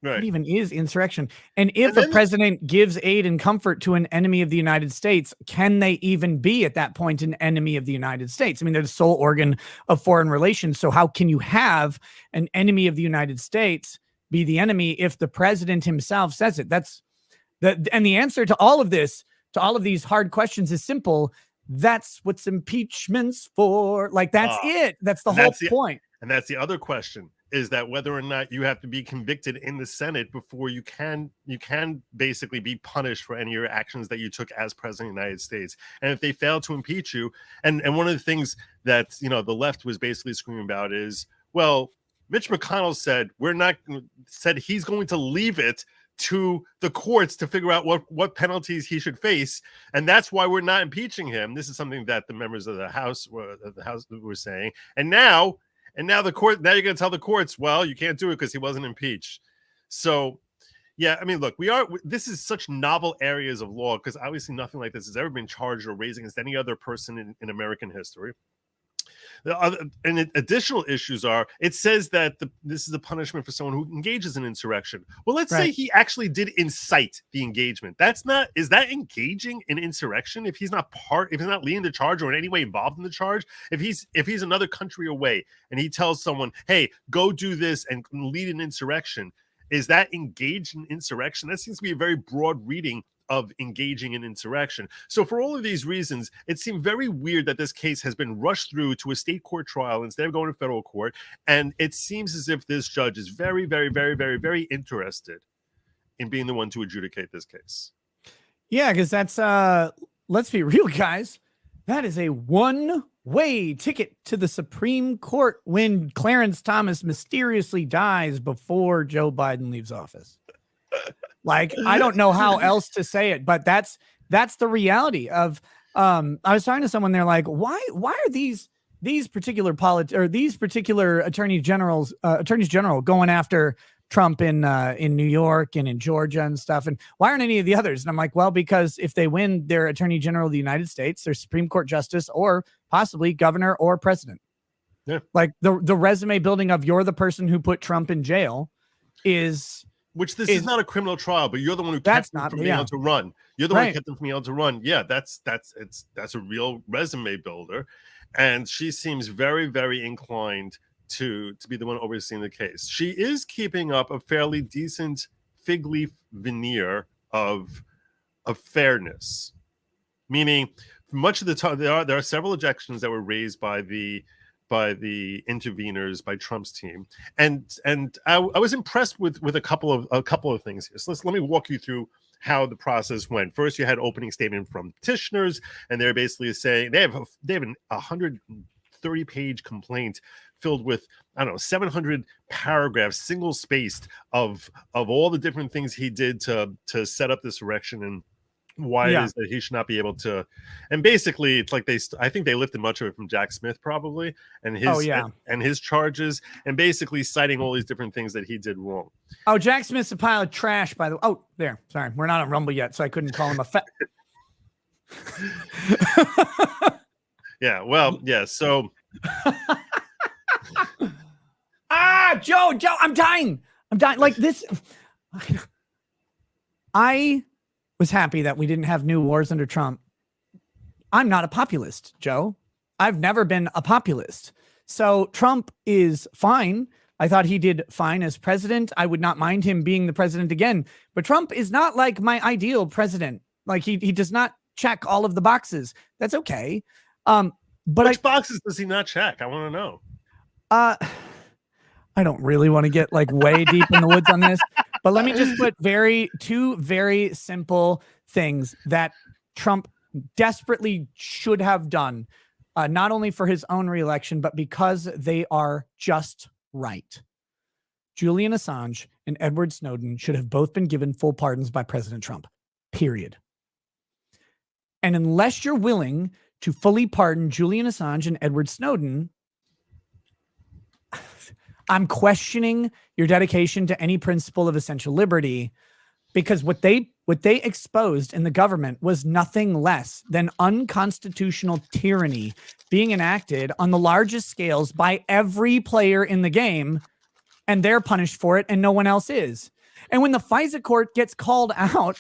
what even is insurrection? And if a president gives aid and comfort to an enemy of the United States, can they even be at that point an enemy of the United States? I mean, they're the sole organ of foreign relations. So how can you have an enemy of the United States be the enemy if the president himself says it? And the answer to all of this, to all of these hard questions, is simple. That's what's impeachment's for. Like, that's it. That's the whole point. And that's the other question, is that whether or not you have to be convicted in the Senate before you can basically be punished for any of your actions that you took as president of the United States. And if they fail to impeach you, and one of the things that the left was basically screaming about is, well, Mitch McConnell said he's going to leave it to the courts to figure out what penalties he should face, and that's why we're not impeaching him. This is something that the members of the House were saying, and now the court. Now you're going to tell the courts, well, you can't do it because he wasn't impeached. So, yeah, I mean, look, this is such novel areas of law, because obviously nothing like this has ever been charged or raised against any other person in American history. And additional issues are, it says that this is a punishment for someone who engages in insurrection. Well, let's say he actually did incite the engagement. Is that engaging in insurrection? If he's not leading the charge or in any way involved in the charge, if he's another country away and he tells someone, hey, go do this and lead an insurrection, is that engaged in insurrection? That seems to be a very broad reading of engaging in insurrection. So for all of these reasons, it seemed very weird that this case has been rushed through to a state court trial instead of going to federal court. And it seems as if this judge is very, very, very, very, very interested in being the one to adjudicate this case. Yeah, because that's let's be real, guys. That is a 1-1 way ticket to the Supreme Court when Clarence Thomas mysteriously dies before Joe Biden leaves office. Like, I don't know how else to say it, but that's the reality of, I was talking to someone, they're like, why are these particular these particular attorneys general going after Trump in New York and in Georgia and stuff, and why aren't any of the others? And I'm like, well, because if they win, they're Attorney General of the United States, they're Supreme Court Justice, or possibly governor or president. Yeah. Like the resume building of you're the person who put Trump in jail is. Which this is not a criminal trial, but you're the one who kept them from being able to run. You're the one who kept them from being able to run. Yeah, that's a real resume builder. And she seems very, very inclined to be the one overseeing the case. She is keeping up a fairly decent fig leaf veneer of fairness, meaning much of the time there are several objections that were raised by the interveners, by Trump's team, and I was impressed with a couple of things here. So let me walk you through how the process went. First, you had opening statement from petitioners, and they're basically saying they have an 130-page complaint filled with, I don't know, 700 paragraphs, single spaced of all the different things he did to set up this election and why it is that he should not be able to. And basically, it's like I think they lifted much of it from Jack Smith probably, and his charges, and basically citing all these different things that he did wrong. Oh, Jack Smith's a pile of trash, by the way. Oh, there. Sorry, we're not on Rumble yet, so I couldn't call him a fat. Yeah. Well. Yeah. So. Joe, I'm dying. Like this. I was happy that we didn't have new wars under Trump. I'm not a populist, Joe. I've never been a populist. So Trump is fine. I thought he did fine as president. I would not mind him being the president again. But Trump is not like my ideal president. Like he does not check all of the boxes. That's okay. But which boxes does he not check? I want to know. I don't really want to get like way deep in the woods on this, but let me just put two very simple things that Trump desperately should have done, not only for his own reelection, but because they are just right. Julian Assange and Edward Snowden should have both been given full pardons by President Trump, period. And unless you're willing to fully pardon Julian Assange and Edward Snowden, I'm questioning your dedication to any principle of essential liberty, because what they exposed in the government was nothing less than unconstitutional tyranny being enacted on the largest scales by every player in the game, and they're punished for it and no one else is. And when the FISA court gets called out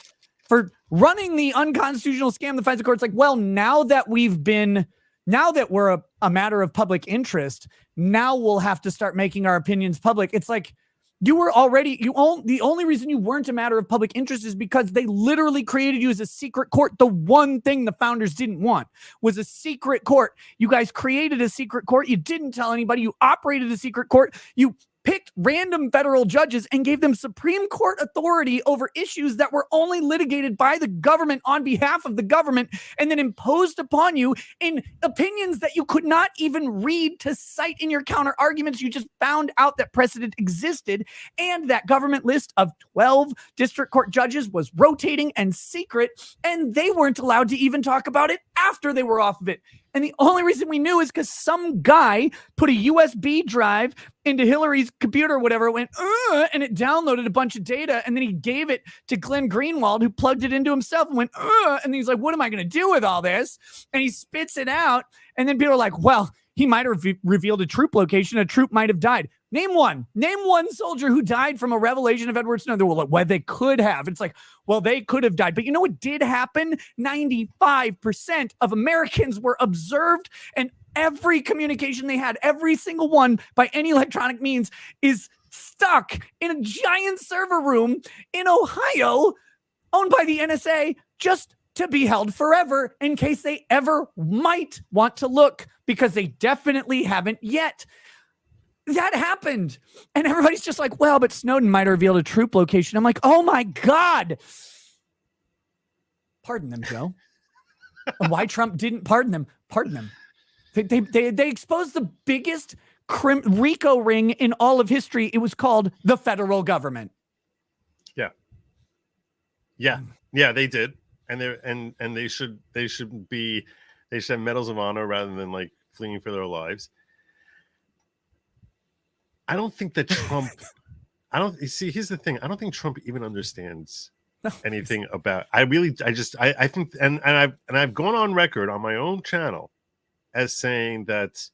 for running the unconstitutional scam, the FISA court's like, well, now that we're a matter of public interest, now we'll have to start making our opinions public. It's like the only reason you weren't a matter of public interest is because they literally created you as a secret court. The one thing the founders didn't want was a secret court. You guys created a secret court. You didn't tell anybody. You operated a secret court. You picked random federal judges and gave them Supreme Court authority over issues that were only litigated by the government on behalf of the government, and then imposed upon you in opinions that you could not even read to cite in your counter arguments. You just found out that precedent existed, and that government list of 12 district court judges was rotating and secret, and they weren't allowed to even talk about it after they were off of it. And the only reason we knew is because some guy put a USB drive into Hillary's computer or whatever, it went, and it downloaded a bunch of data, and then he gave it to Glenn Greenwald, who plugged it into himself and went, and then he's like, what am I going to do with all this? And he spits it out, and then people are like, well, he might have revealed a troop location. A troop might have died. Name one soldier who died from a revelation of Edward Snowden. Well, they could have. It's like, well, they could have died. But you know what did happen? 95% of Americans were observed, and every communication they had, every single one by any electronic means, is stuck in a giant server room in Ohio owned by the NSA, just to be held forever in case they ever might want to look, because they definitely haven't yet. That happened. And everybody's just like, well, but Snowden might have revealed a troop location. I'm like, oh my God. Pardon them, Joe. And why Trump didn't pardon them? Pardon them. They exposed the biggest RICO ring in all of history. It was called the federal government. Yeah, they did, and they should have medals of honor rather than like fleeing for their lives. I don't think that Trump. Here's the thing. I don't think Trump even understands anything about. I think, and I've gone on record on my own channel as saying that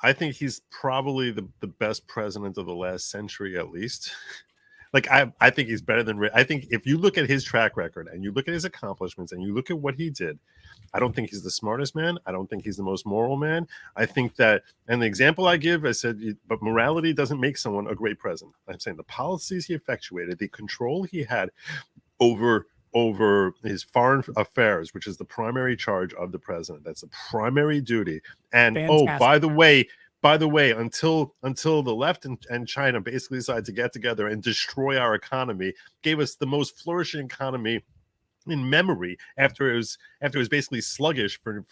I think he's probably the best president of the last century, at least. Like I think he's better than. I think if you look at his track record and you look at his accomplishments and you look at what he did, I don't think he's the smartest man. I don't think he's the most moral man. I think that, and the example I give, I said, but morality doesn't make someone a great president. I'm saying the policies he effectuated, the control he had over his foreign affairs, which is the primary charge of the president. That's the primary duty. And Fantastic. by the way, until the left and China basically decided to get together and destroy our economy, gave us the most flourishing economy in memory after it was basically sluggish for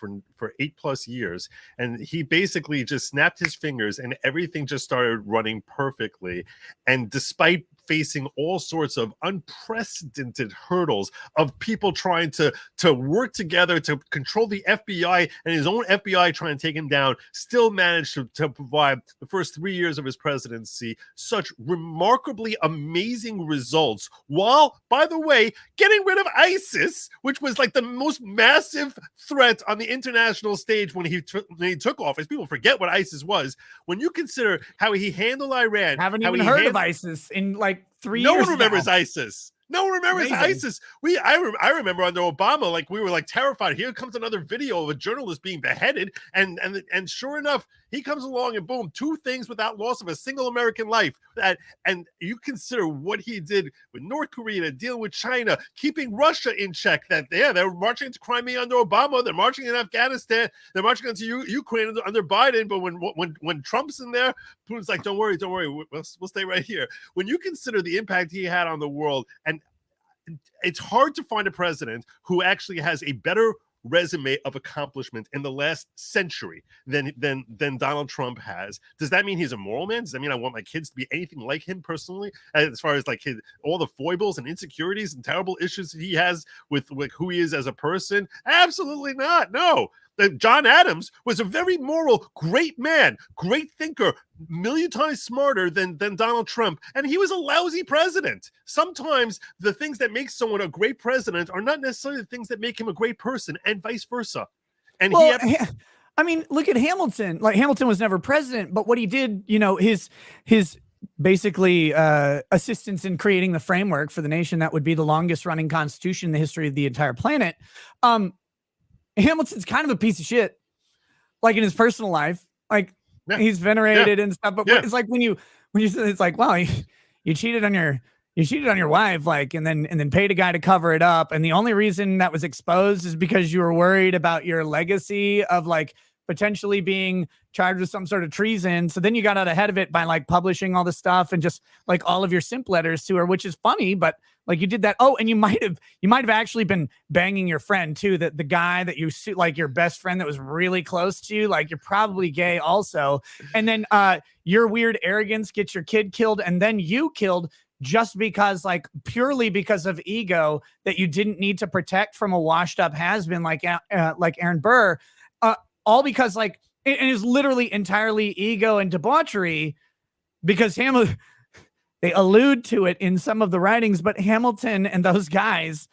8+ years, and he basically just snapped his fingers and everything just started running perfectly. And despite facing all sorts of unprecedented hurdles of people trying to work together to control the FBI and his own FBI trying to take him down, still managed to provide the first 3 years of his presidency such remarkably amazing results, while, by the way, getting rid of ISIS, which was like the most massive threat on the international stage when he took office. People forget what ISIS was. When you consider how he handled Iran, haven't even heard of ISIS in like 3 years. No one remembers now. ISIS. No one remembers ISIS. I remember under Obama, like we were like terrified. Here comes another video of a journalist being beheaded, and sure enough, he comes along and boom, 2 things without loss of a single American life. And you consider what he did with North Korea, dealing with China, keeping Russia in check. They're marching into Crimea under Obama. They're marching in Afghanistan. They're marching into Ukraine under Biden. But when Trump's in there, Putin's like, don't worry, we'll stay right here. When you consider the impact he had on the world, and it's hard to find a president who actually has a better resume of accomplishment in the last century than Donald Trump has. Does that mean he's a moral man? Does that mean I want my kids to be anything like him personally, as far as like all the foibles and insecurities and terrible issues that he has with who he is as a person? Absolutely not. No. John Adams was a very moral, great man, great thinker, million times smarter than Donald Trump, and he was a lousy president. Sometimes the things that make someone a great president are not necessarily the things that make him a great person, and vice versa. And I mean, look at Hamilton. Like, Hamilton was never president, but what he did, his basically assistance in creating the framework for the nation that would be the longest running constitution in the history of the entire planet. Hamilton's kind of a piece of shit, like in his personal life. Like, he's venerated and stuff, but it's like when you it's like, wow, you cheated on your wife, like, and then paid a guy to cover it up, and the only reason that was exposed is because you were worried about your legacy of like potentially being charged with some sort of treason. So then you got out ahead of it by like publishing all the stuff and just like all of your simp letters to her, which is funny, but like you did that. Oh, and you might have actually been banging your friend too, that the guy that you like your best friend that was really close to you, like you're probably gay also. And then your weird arrogance gets your kid killed, and then you killed just because, like, purely because of ego that you didn't need to protect from a washed up has-been like Aaron Burr. All because like it is literally entirely ego and debauchery, because they allude to it in some of the writings, but Hamilton and those guys,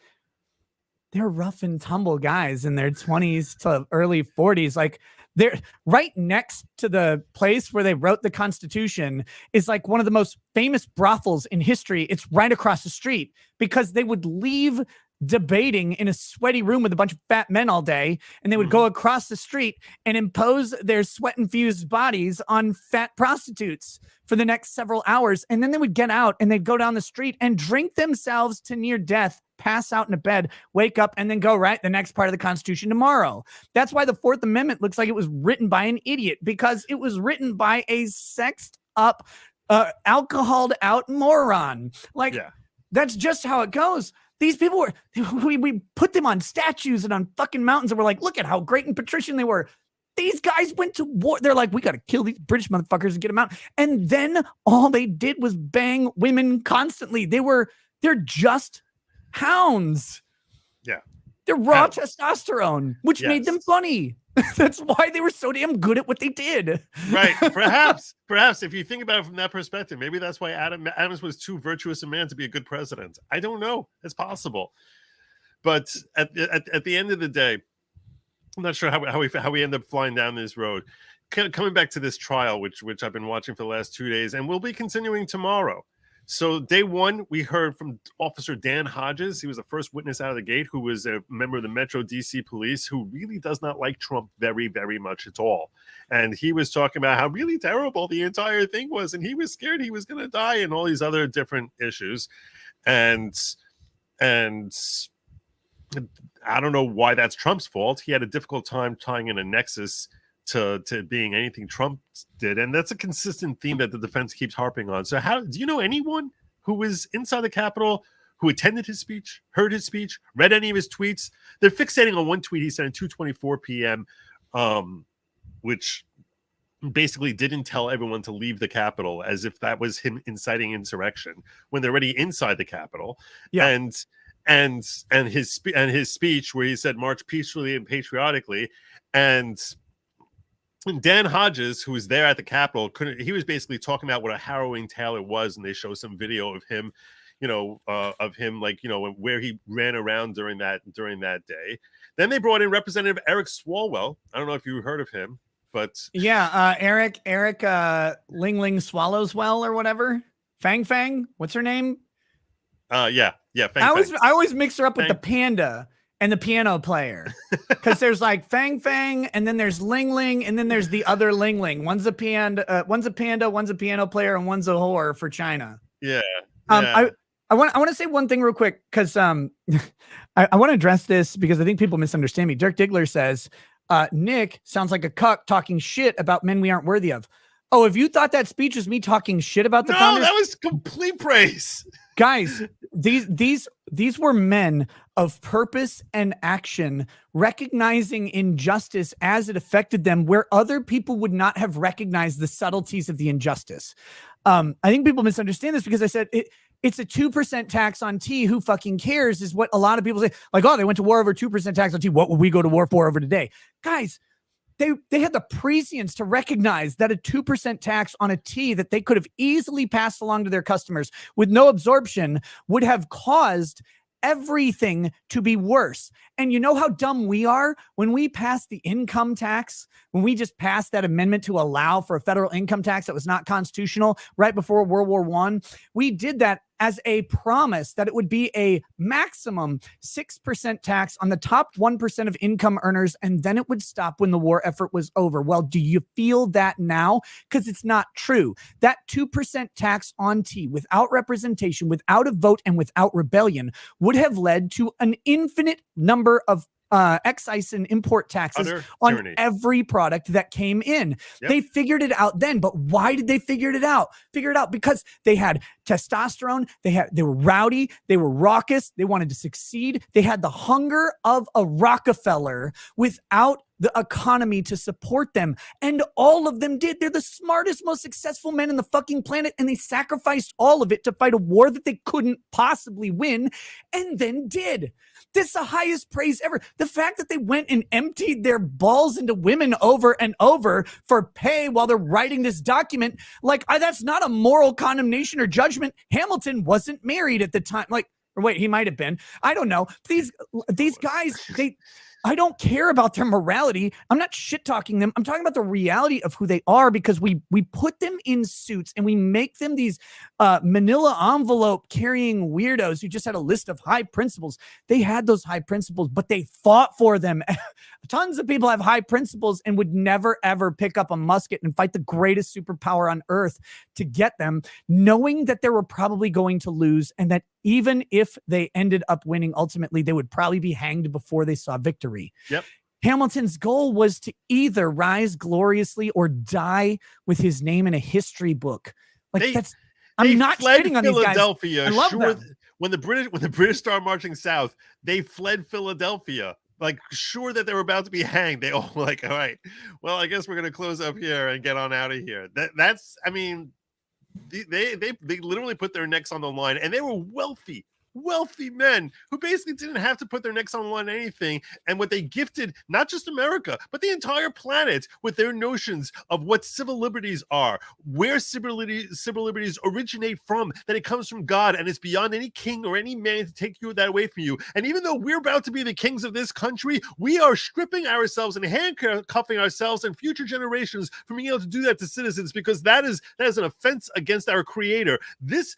they're rough and tumble guys in their 20s to early 40s. Like, they're right next to the place where they wrote the Constitution is like one of the most famous brothels in history. It's right across the street, because they would leave debating in a sweaty room with a bunch of fat men all day, and they would go across the street and impose their sweat-infused bodies on fat prostitutes for the next several hours. And then they would get out and they'd go down the street and drink themselves to near death, pass out in a bed, wake up, and then go write the next part of the Constitution tomorrow. That's why the Fourth Amendment looks like it was written by an idiot, because it was written by a sexed up, alcoholed out moron. Like, that's just how it goes. These people we put them on statues and on fucking mountains, and we're like, look at how great and patrician they were. These guys went to war. They're like, we got to kill these British motherfuckers and get them out. And then all they did was bang women constantly. They're just hounds. Yeah. They're raw testosterone, which made them funny. That's why they were so damn good at what they did. Right. Perhaps if you think about it from that perspective, maybe that's why Adams was too virtuous a man to be a good president. I don't know. It's possible. But at the end of the day, I'm not sure how we end up flying down this road. Coming back to this trial, which I've been watching for the last 2 days, and we'll be continuing tomorrow. So day one, we heard from Officer Dan Hodges. He was the first witness out of the gate, who was a member of the Metro DC Police, who really does not like Trump very, very much at all. And he was talking about how really terrible the entire thing was, and he was scared he was going to die, and all these other different issues. And I don't know why that's Trump's fault. He had a difficult time tying in a nexus to being anything Trump did. And that's a consistent theme that the defense keeps harping on. So do you know anyone who was inside the Capitol, who attended his speech, heard his speech, read any of his tweets? They're fixating on one tweet he sent at 2:24 p.m., which basically didn't tell everyone to leave the Capitol, as if that was him inciting insurrection when they're already inside the Capitol. Yeah. And his speech where he said march peacefully and patriotically, and Dan Hodges, who was there at the Capitol, he was basically talking about what a harrowing tale it was, and they show some video of him, where he ran around during that day. Then they brought in Representative Eric Swalwell. I don't know if you heard of him, but Eric Ling Ling Swallows Well or whatever. Fang, what's her name? Fang. I always mix her up with the panda and the piano player, because there's like Fang, and then there's Ling Ling, and then there's the other Ling Ling. One's a panda, one's a piano player, and one's a whore for China. Yeah. I want to say one thing real quick, because I want to address this because I think people misunderstand me. Dirk Diggler says Nick sounds like a cuck talking shit about men we aren't worthy of. Oh, if you thought that speech was me talking shit about the founders, that was complete praise. Guys, these were men of purpose and action, recognizing injustice as it affected them, where other people would not have recognized the subtleties of the injustice. I think people misunderstand this because I said it's a 2% tax on tea. Who fucking cares is what a lot of people say. Like, oh, they went to war over 2% tax on tea. What would we go to war for over today? Guys, they had the prescience to recognize that a 2% tax on a tea that they could have easily passed along to their customers with no absorption would have caused everything to be worse. And you know how dumb we are when we passed the income tax, when we just passed that amendment to allow for a federal income tax that was not constitutional right before World War I. We did that as a promise that it would be a maximum 6% tax on the top 1% of income earners, and then it would stop when the war effort was over. Well, do you feel that now? Because it's not true. That 2% tax on tea without representation, without a vote, and without rebellion would have led to an infinite number of excise and import taxes on every product that came in. Yep. They figured it out then, but why did they figure it out? Because they had testosterone, they were rowdy, they were raucous, they wanted to succeed. They had the hunger of a Rockefeller without the economy to support them. And all of them did. They're the smartest, most successful men in the fucking planet, and they sacrificed all of it to fight a war that they couldn't possibly win, and then did. This is the highest praise ever. The fact that they went and emptied their balls into women over and over for pay while they're writing this document, like, that's not a moral condemnation or judgment. Hamilton wasn't married at the time. Like, or wait, he might have been. I don't know. These guys, I don't care about their morality. I'm not shit talking them. I'm talking about the reality of who they are, because we put them in suits and we make them these manila envelope carrying weirdos who just had a list of high principles. They had those high principles, but they fought for them. Tons of people have high principles and would never, ever pick up a musket and fight the greatest superpower on earth to get them, knowing that they were probably going to lose, and that even if they ended up winning, ultimately, they would probably be hanged before they saw victory. Yep. Hamilton's goal was to either rise gloriously or die with his name in a history book. Like, I'm not shitting on Philadelphia. These guys. I love them. When the British started marching south, they fled Philadelphia like sure that they were about to be hanged. They all like, all right, well, I guess we're gonna close up here and get on out of here. That's I mean, they literally put their necks on the line, and they were wealthy men who basically didn't have to put their necks on the line anything. And what they gifted not just America but the entire planet with their notions of what civil liberties are, where civil liberties originate from, that it comes from God and it's beyond any king or any man to take you that away from you. And even though we're about to be the kings of this country, we are stripping ourselves and handcuffing ourselves and future generations from being able to do that to citizens, because that is an offense against our creator. This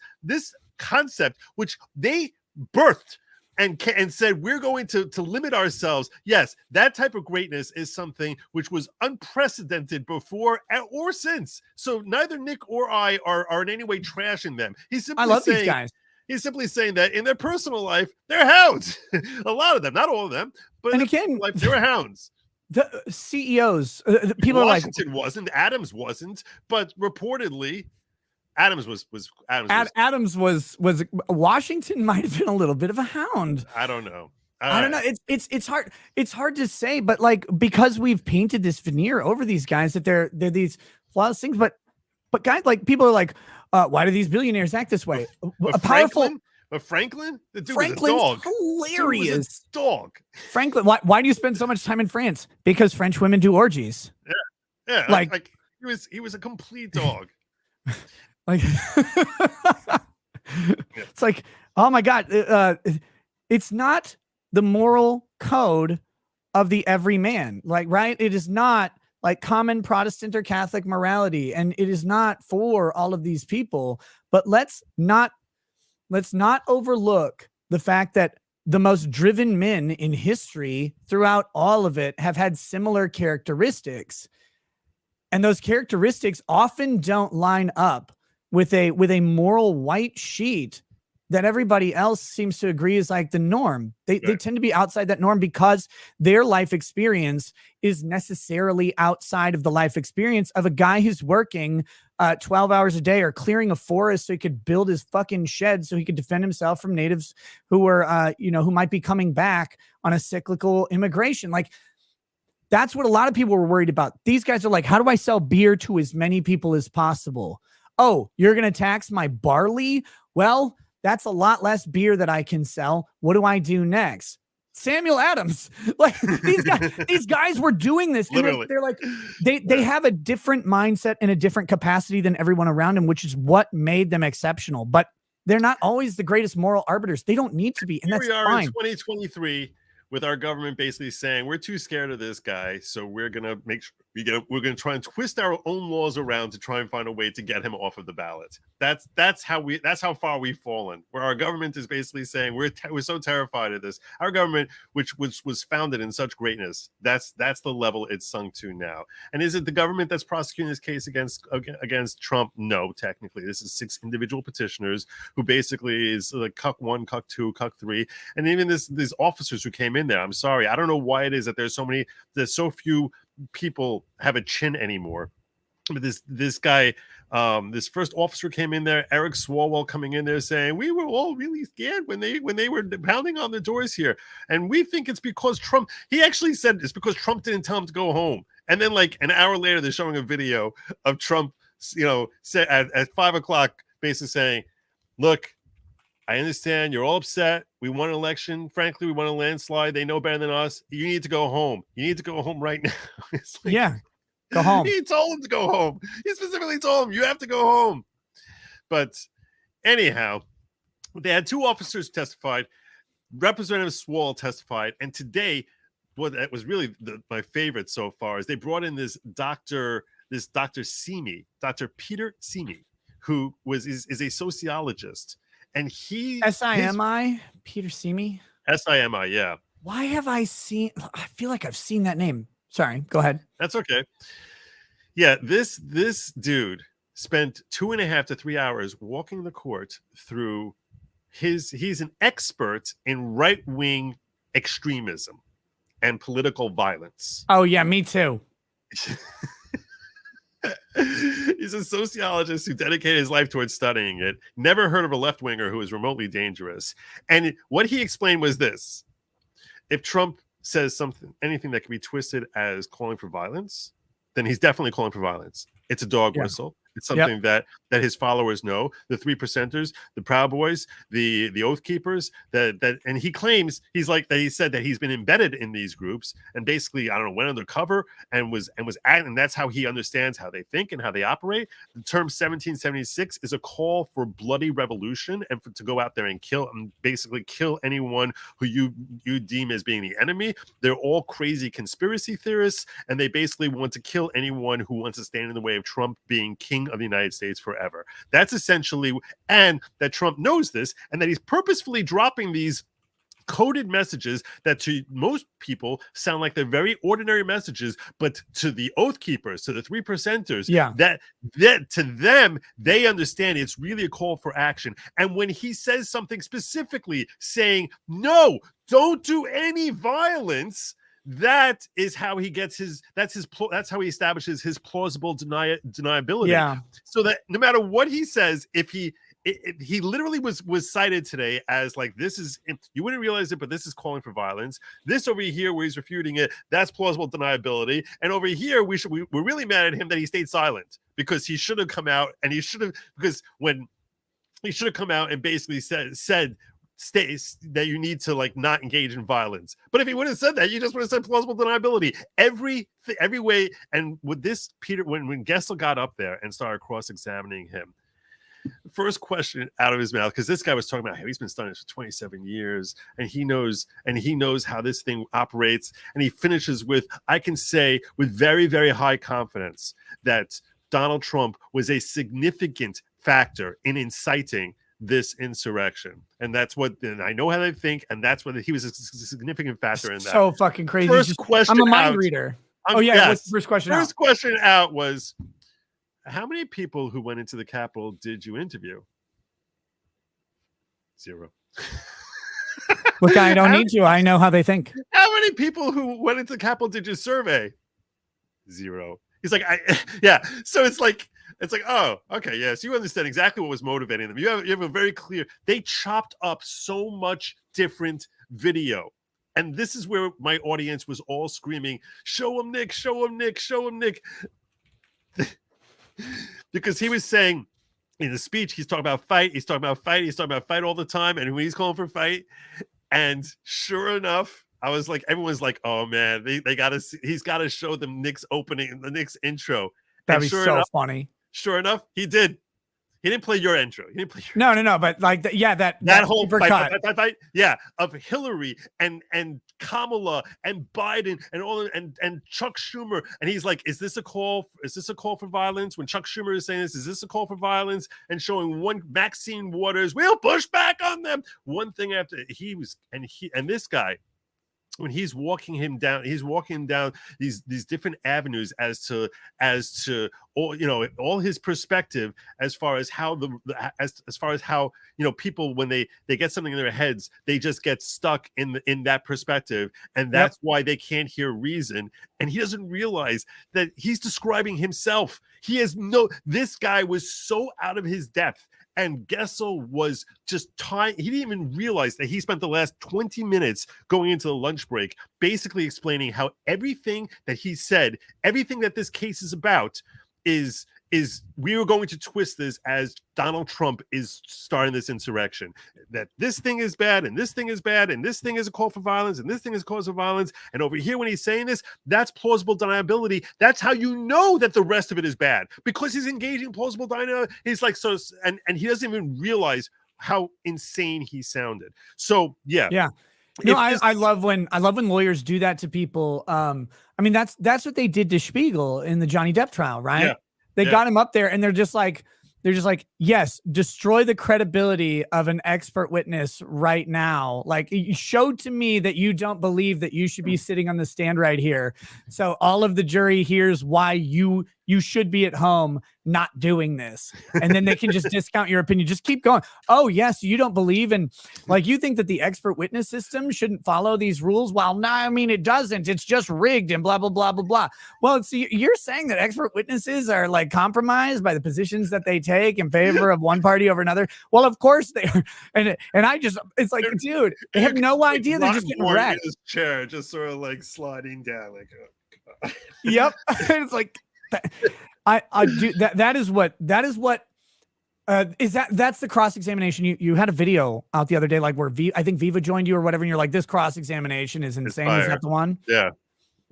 concept which they birthed and said we're going to limit ourselves. Yes, that type of greatness is something which was unprecedented before or since. So neither Nick or I are in any way trashing them. I love these guys. He's simply saying that in their personal life, they're hounds. A lot of them, not all of them, but in their personal life, they were hounds. The CEOs, people Washington wasn't, Adams wasn't, but reportedly Adams was Washington might have been a little bit of a hound. I don't know. I don't know. It's hard to say, but like, because we've painted this veneer over these guys that they're these flawless things, but guys, like, people are like, why do these billionaires act this way? Franklin, the dude Franklin's was a dog. Hilarious. Dude was a dog. Franklin, why do you spend so much time in France? Because French women do orgies. Yeah. Like he was a complete dog. Like, it's like, oh my God, it's not the moral code of the everyman, like, right? It is not like common Protestant or Catholic morality, and it is not for all of these people. But let's not overlook the fact that the most driven men in history throughout all of it have had similar characteristics, and those characteristics often don't line up with a moral white sheet that everybody else seems to agree is like the norm. They tend to be outside that norm because their life experience is necessarily outside of the life experience of a guy who's working 12 hours a day or clearing a forest so he could build his fucking shed so he could defend himself from natives who were, who might be coming back on a cyclical immigration. Like, that's what a lot of people were worried about. These guys are like, how do I sell beer to as many people as possible? Oh, you're going to tax my barley? Well, that's a lot less beer that I can sell. What do I do next? Samuel Adams. Like, these guys were doing this. Literally. They're like, they have a different mindset and a different capacity than everyone around them, which is what made them exceptional. But they're not always the greatest moral arbiters. They don't need to be. And that's fine. Here we are in 2023 with our government basically saying we're too scared of this guy, so we're gonna make sure we're gonna try and twist our own laws around to try and find a way to get him off of the ballot. That's how far we've fallen. Where our government is basically saying we're so terrified of this. Our government, which was founded in such greatness, that's the level it's sunk to now. And is it the government that's prosecuting this case against Trump? No, technically, this is 6 individual petitioners who basically is like cuck 1, cuck 2, cuck 3, and even these officers who came in there. I'm sorry, I don't know why it is that there's so few people have a chin anymore. But this guy, this first officer came in there, Eric Swalwell, coming in there saying we were all really scared when they were pounding on the doors here, and we think it's because Trump. He actually said it's because Trump didn't tell him to go home. And then like an hour later, they're showing a video of Trump, said at 5 o'clock, basically saying, "Look, I understand you're all upset. We won an election. Frankly, we won a landslide. They know better than us. You need to go home. You need to go home right now." It's like, yeah, go home. He told him to go home. He specifically told him, you have to go home. But anyhow, they had 2 officers testified. Representative Swalwell testified. And today, what that was really my favorite so far is they brought in this Dr. Simi, Dr. Peter Simi, who is a sociologist. And he SIMI, Peter Simi? SIMI, yeah. Why have I feel like I've seen that name. Sorry, go ahead. That's okay. Yeah, this dude spent 2.5 to 3 hours walking the court through he's an expert in right-wing extremism and political violence. Oh yeah, me too. He's a sociologist who dedicated his life towards studying it. Never heard of a left-winger who is remotely dangerous. And what he explained was this: if Trump says anything that can be twisted as calling for violence, then he's definitely calling for violence. It's a dog whistle. It's something that his followers know. The 3%ers, the Proud Boys, the Oath Keepers, and he claims he said that he's been embedded in these groups and basically, I don't know, went undercover and was acting, and that's how he understands how they think and how they operate. The term 1776 is a call for bloody revolution and to go out there and basically kill anyone who you deem as being the enemy. They're all crazy conspiracy theorists, and they basically want to kill anyone who wants to stand in the way of Trump being king of the United States forever. That's essentially, and that Trump knows this, and that he's purposefully dropping these coded messages that to most people sound like they're very ordinary messages, but to the Oath Keepers, to the 3%ers, that to them, they understand it's really a call for action. And when he says something specifically saying, no, don't do any violence, that is how he gets that's how he establishes his plausible deniability. Yeah. So that no matter what he says, if he literally was cited today as like, this is, you wouldn't realize it, but this is calling for violence. This over here where he's refuting it, that's plausible deniability. And over here, we're really mad at him that he stayed silent, because he should have come out and come out and basically said states that you need to like not engage in violence. But if he would have said that, you just would have said plausible deniability every way. And with this, Peter, when Gessel got up there and started cross-examining him, first question out of his mouth, because this guy was talking about how he's been studying this for 27 years and he knows how this thing operates, and he finishes with, I can say with very, very high confidence that Donald Trump was a significant factor in inciting this insurrection. And that's what, and I know how they think, and that's what he was a significant factor in that. So fucking crazy. First question, I'm a mind reader. What's the first question? First question out was, how many people who went into the Capitol did you interview? 0. Look, I don't need to. I know how they think. How many people who went into the Capitol did you survey? 0. He's like, So it's like, oh, okay, yes, you understand exactly what was motivating them. You have a very clear. They chopped up so much different video. And this is where my audience was all screaming, show him Nick, show him Nick, show him Nick. Because he was saying in the speech, he's talking about fight, he's talking about fight all the time, and when he's calling for fight, and sure enough, I was like, everyone's like, oh man, he's got to show them Nick's opening, the Nick's intro. That'd be so funny. Sure enough, he did. He didn't play your intro. He didn't play your No, but like that whole fight, of Hillary and Kamala and Biden and all and Chuck Schumer, and he's like, is this a call for violence? When Chuck Schumer is saying this, is this a call for violence? And showing one Maxine Waters, we'll push back on them. One thing after and this guy, when he's walking him down these different avenues as to all his perspective as far as how people, when they get something in their heads, they just get stuck in that perspective, and that's why they can't hear reason. And he doesn't realize that he's describing himself. This guy was so out of his depth. And Gessel was just he didn't even realize that he spent the last 20 minutes going into the lunch break basically explaining how everything that he said, everything that this case is about is we were going to twist this as Donald Trump is starting this insurrection, that this thing is bad and this thing is bad and this thing is a call for violence and this thing is a cause for violence. And over here, when he's saying this, that's plausible deniability. That's how you know that the rest of it is bad, because he's engaging plausible deniability. He's like, so, and he doesn't even realize how insane he sounded. So yeah. No, I love when lawyers do that to people. I mean, that's what they did to Spiegel in the Johnny Depp trial, right? Yeah. They got him up there and they're just like, yes, destroy the credibility of an expert witness right now. Like, you showed to me that you don't believe that you should be sitting on the stand right here. So all of the jury hears why you you should be at home not doing this. And then they can just discount your opinion. Just keep going. Oh, yes, you don't believe in, like, you think that the expert witness system shouldn't follow these rules? Well, no, I mean, it doesn't. It's just rigged and blah, blah, blah, blah, blah. Well, see, you're saying that expert witnesses are like compromised by the positions that they take in favor of one party over another. Well, of course they are. And I just, it's like, dude, they have no idea. They're just getting wrecked. His chair, just sort of like sliding down, like, oh, yep. It's like, I do that. That is what that's the cross-examination. You had a video out the other day, like where I think Viva joined you or whatever, and you're like, this cross-examination is insane. Is that the one? Yeah.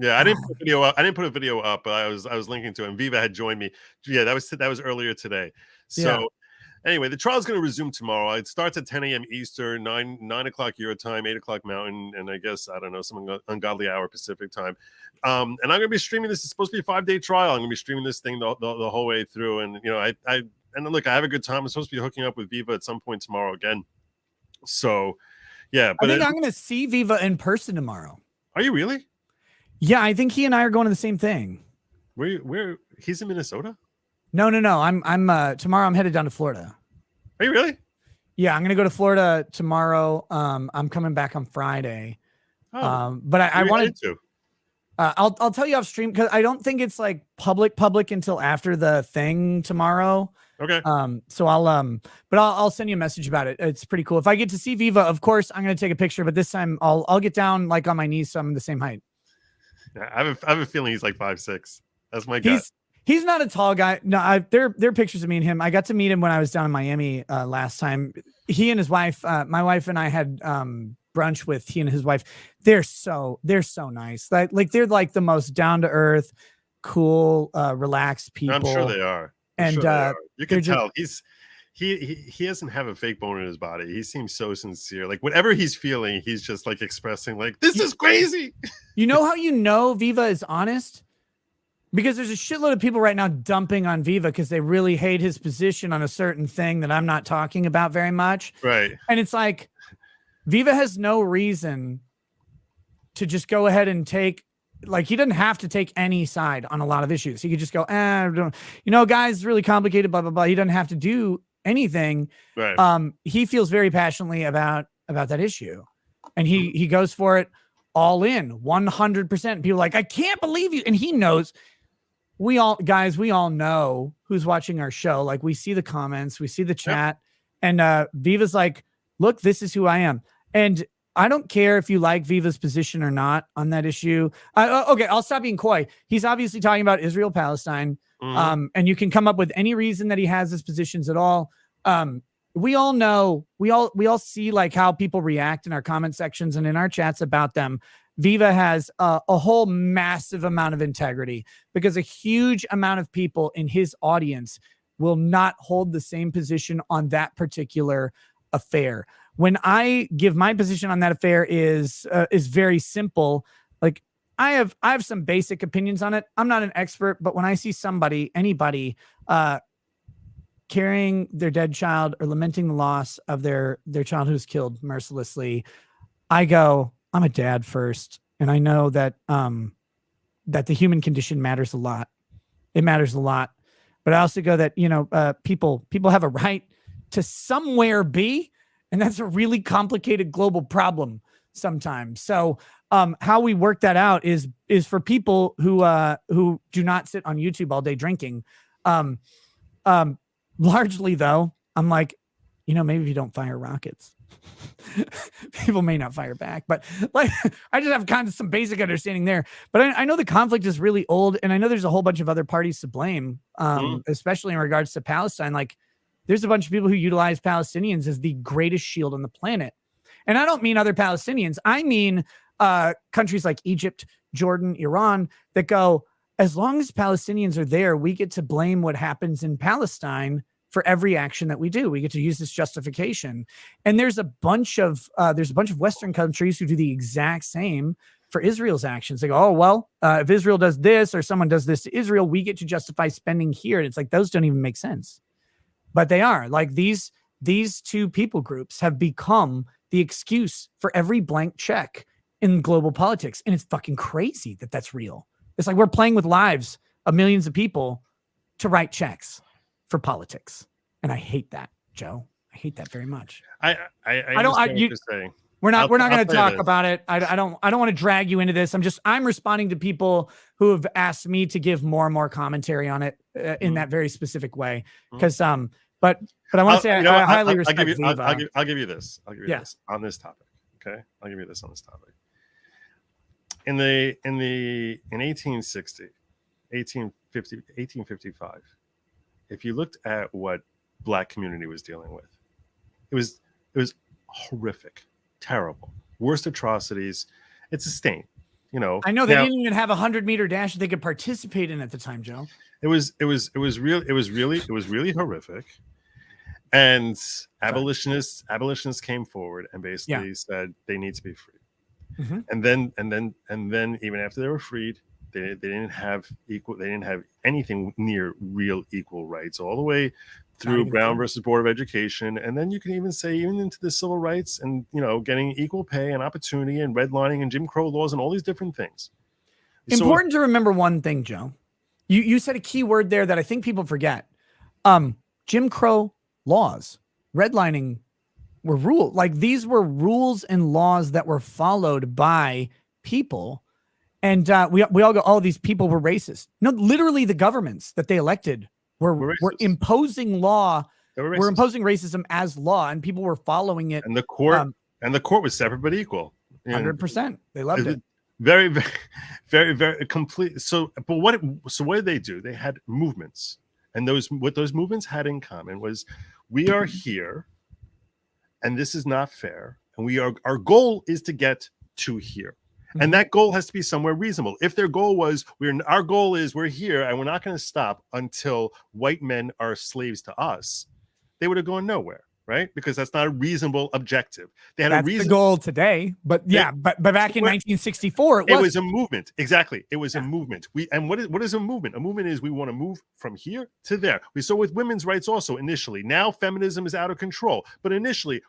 I didn't put a video up. I didn't put a video up, but I was linking to it, and Viva had joined me. Yeah, that was earlier today. So anyway, the trial is going to resume tomorrow. It starts at 10 a.m. Eastern, 9 o'clock your time, 8 o'clock Mountain, and I guess, I don't know, some ungodly hour Pacific time. And I'm going to be streaming this. It's supposed to be a 5-day trial. I'm going to be streaming this thing the whole way through. And, you know, and look, I have a good time. I'm supposed to be hooking up with Viva at some point tomorrow again. So, yeah. But I think I'm going to see Viva in person tomorrow. Are you really? Yeah, I think he and I are going to the same thing. Where he's in Minnesota? No. I'm tomorrow. I'm headed down to Florida. Are you really? Yeah, I'm going to go to Florida tomorrow. I'm coming back on Friday. Oh, but I wanted to. I'll tell you off stream because I don't think it's like public until after the thing tomorrow. Okay. So I'll send you a message about it. It's pretty cool. If I get to see Viva, of course I'm going to take a picture, but this time I'll get down like on my knees so I'm the same height. Yeah, I have a feeling he's like 5'6". That's my guess. He's not a tall guy. No, there are pictures of me and him. I got to meet him when I was down in Miami last time. He and his wife, my wife and I had brunch with he and his wife. They're so nice. Like they're like the most down to earth, cool, relaxed people. I'm sure they are. And you can tell he doesn't have a fake bone in his body. He seems so sincere. Like whatever he's feeling, he's just like expressing like, this is crazy. You know how you know Viva is honest? Because there's a shitload of people right now dumping on Viva because they really hate his position on a certain thing that I'm not talking about very much. Right. And it's like, Viva has no reason to just go ahead and take, like, he doesn't have to take any side on a lot of issues. He could just go, guys, really complicated, blah, blah, blah. He doesn't have to do anything. Right. He feels very passionately about that issue. And he goes for it all in 100%. People are like, I can't believe you. And he knows. We all know who's watching our show. Like we see the comments, we see the chat, and Viva's like, look, this is who I am. And I don't care if you like Viva's position or not on that issue. Okay, I'll stop being coy. He's obviously talking about Israel, Palestine. And you can come up with any reason that he has his positions at all. We all know, we all see like how people react in our comment sections and in our chats about them. Viva has a whole massive amount of integrity because a huge amount of people in his audience will not hold the same position on that particular affair. When I give my position on that affair is very simple. Like I have some basic opinions on it. I'm not an expert, but when I see anybody carrying their dead child or lamenting the loss of their child who's killed mercilessly, I go, I'm a dad first. And I know that, that the human condition matters a lot. It matters a lot, but I also go that, people have a right to somewhere be, and that's a really complicated global problem sometimes. So, how we work that out is for people who do not sit on YouTube all day drinking. Largely though, I'm like, maybe if you don't fire rockets, people may not fire back, but like, I just have kind of some basic understanding there, but I know the conflict is really old, and I know there's a whole bunch of other parties to blame, especially in regards to Palestine. Like there's a bunch of people who utilize Palestinians as the greatest shield on the planet. And I don't mean other Palestinians. I mean, countries like Egypt, Jordan, Iran that go, as long as Palestinians are there, we get to blame what happens in Palestine for every action that we do. We get to use this justification. And there's a bunch of Western countries who do the exact same for Israel's actions. They go, oh, well, if Israel does this or someone does this to Israel, we get to justify spending here. And it's like, those don't even make sense. But they are. Like these two people groups have become the excuse for every blank check in global politics. And it's fucking crazy that that's real. It's like we're playing with lives of millions of people to write checks for politics. And I hate that, Joe. I hate that very much. I understand what you're saying. We're not going to talk this. about it. I don't want to drag you into this. I'm responding to people who have asked me to give more and more commentary on it in that very specific way. Because but I want to say I highly respect Viva. I'll give you this. I'll give you this on this topic. Okay, I'll give you this on this topic. In 1860, 1850, 1855, if you looked at what Black community was dealing with, it was horrific, terrible, worst atrocities. It's a stain, you know. I know they didn't even have a 100-meter dash that they could participate in at the time, Joe. It was really horrific. And abolitionists came forward and basically said they need to be free. Mm-hmm. And then even after they were freed, they didn't have anything near real equal rights all the way through Brown versus Board of Education. And then you can even say even into the civil rights and, you know, getting equal pay and opportunity and redlining and Jim Crow laws and all these different things. Important to remember one thing, Joe. You said a key word there that I think people forget. Jim Crow laws, redlining were rule. Like these were rules and laws that were followed by people. And we all go, oh, these people were racist. No, literally the governments that they elected were imposing law. We're imposing racism as law, and people were following it. And the court was separate but equal. 100%. They loved it. Very, very, very, very complete. So what did they do? They had movements, and what those movements had in common was, we are here, and this is not fair, and our goal is to get to here. And that goal has to be somewhere reasonable. If their goal was, our goal is we're here and we're not going to stop until white men are slaves to us, they would have gone nowhere, right? Because that's not a reasonable objective. They had that's the goal today, but but back in 1964, it was a movement. Exactly, it was a movement. What is a movement? A movement is we want to move from here to there. We saw with women's rights also initially. Now feminism is out of control, but initially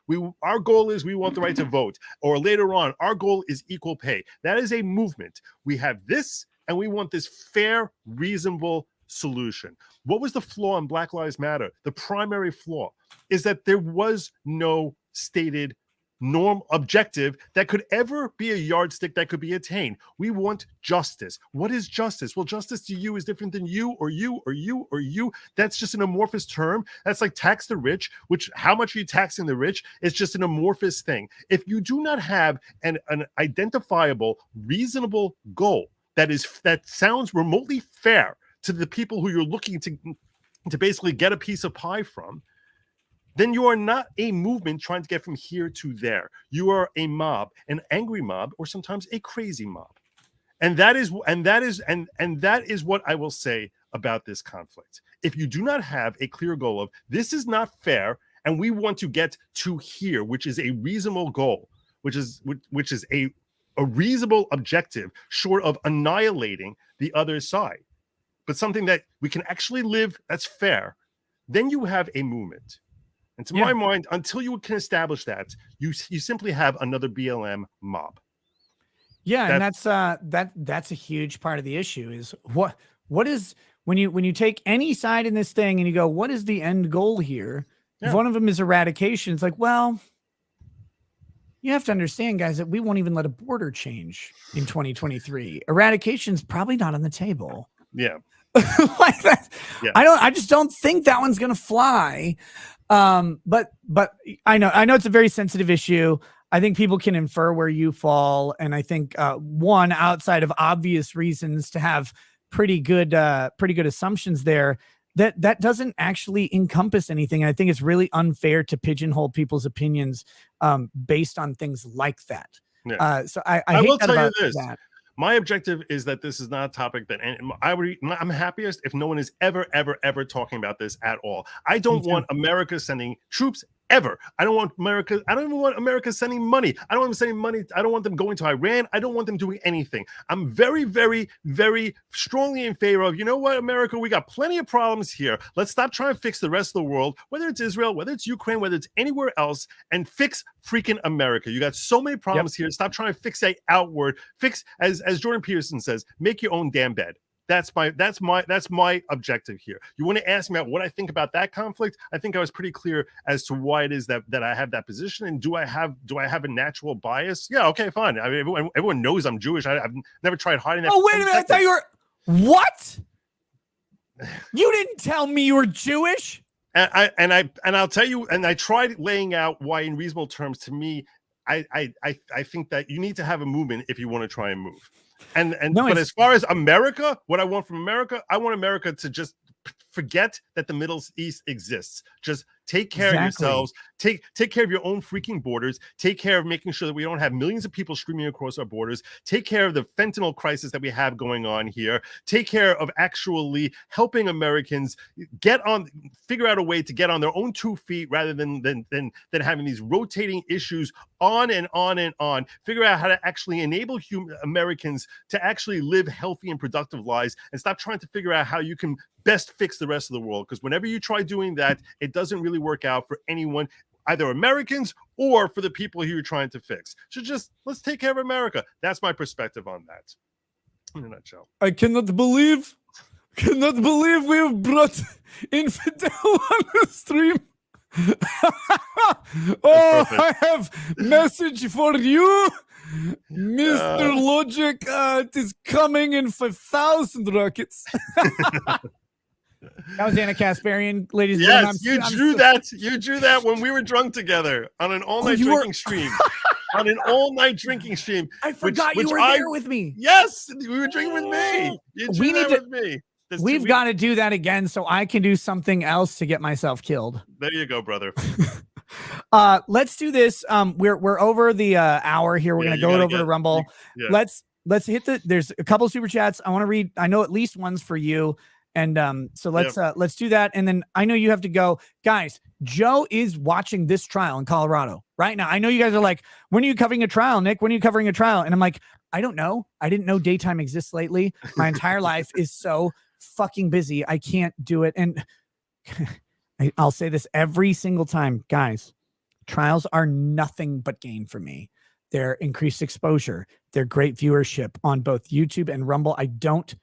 our goal is we want the right to vote, or later on our goal is equal pay. That is a movement. We have this, and we want this fair, reasonable solution. What was the flaw in Black Lives Matter? The primary flaw is that there was no stated norm objective that could ever be a yardstick that could be attained. We want justice. What is justice? Well, justice to you is different than you or you or you or you. That's just an amorphous term. That's like tax the rich, which how much are you taxing the rich? It's just an amorphous thing. If you do not have an identifiable, reasonable goal that sounds remotely fair to the people who you're looking to basically get a piece of pie from, then you are not a movement trying to get from here to there. You are a mob, an angry mob, or sometimes a crazy mob. And that is what I will say about this conflict. If you do not have a clear goal of this is not fair, and we want to get to here, which is a reasonable goal, which is a reasonable objective, short of annihilating the other side, but something that we can actually live that's fair, then you have a movement. And to my mind, until you can establish that, you simply have another BLM mob. Yeah, and that's a huge part of the issue is what is when you take any side in this thing and you go, what is the end goal here? Yeah. If one of them is eradication, it's like, well, you have to understand, guys, that we won't even let a border change in 2023. Eradication's probably not on the table. Yeah. Like that. Yeah. I just don't think that one's gonna fly. But I know it's a very sensitive issue. I think people can infer where you fall, and I think one, outside of obvious reasons to have pretty good assumptions there, that doesn't actually encompass anything. I think it's really unfair to pigeonhole people's opinions based on things like that. Yeah. So I hate will that tell about you this. That. My objective is that this is not a topic that I'm happiest if no one is ever talking about this at all. I don't want America sending troops ever. I don't even want America sending money. I don't want them sending money. I don't want them going to Iran. I don't want them doing anything. I'm very, very, very strongly in favor of, you know what, America, we got plenty of problems here. Let's stop trying to fix the rest of the world, whether it's Israel, whether it's Ukraine, whether it's anywhere else, and fix freaking America. You got so many problems here. Stop trying to fixate outward. Fix, as Jordan Peterson says, make your own damn bed. That's my objective here. You want to ask me about what I think about that conflict? I think I was pretty clear as to why it is that I have that position. And do I have a natural bias? Yeah, okay, fine. I mean, everyone knows I'm Jewish. I've never tried hiding that. Oh, wait a minute! I thought you were what? You didn't tell me you were Jewish. And I'll tell you. And I tried laying out why, in reasonable terms, to me, I think that you need to have a movement if you want to try and move. But as far as America, what I want from America, I want America to just forget that the Middle East exists. Just take care of yourselves. Take care of your own freaking borders. Take care of making sure that we don't have millions of people streaming across our borders. Take care of the fentanyl crisis that we have going on here. Take care of actually helping Americans figure out a way to get on their own 2 feet rather than having these rotating issues on and on and on. Figure out how to actually enable Americans to actually live healthy and productive lives, and stop trying to figure out how you can best fix the rest of the world. Because whenever you try doing that, it doesn't really work out for anyone, either Americans or for the people who you're trying to fix. So just let's take care of America. That's my perspective on that, in a nutshell. I cannot believe we have brought Infidel on the stream. Oh, I have message for you, Mr. Lawgic. It is coming in 5,000 rockets. That was Anna Kasparian, ladies and gentlemen. Yes, you drew that when we were drunk together on an all-night drinking stream. On an all-night drinking stream. I forgot you were there with me. Yes, we were drinking with me. You drew that with me. We've got to do that again so I can do something else to get myself killed. There you go, brother. Let's do this. We're over the hour here. We're gonna go over to Rumble. Yeah. Let's hit there's a couple super chats I want to read. I know at least one's for you. And so let's do that. And then I know you have to go. Guys, Joe is watching this trial in Colorado right now. I know you guys are like, when are you covering a trial, Nick? When are you covering a trial? And I'm like, I don't know. I didn't know daytime exists lately. My entire life is so fucking busy. I can't do it. And I'll say this every single time, guys, trials are nothing but gain for me. They're increased exposure. They're great viewership on both YouTube and Rumble. I don't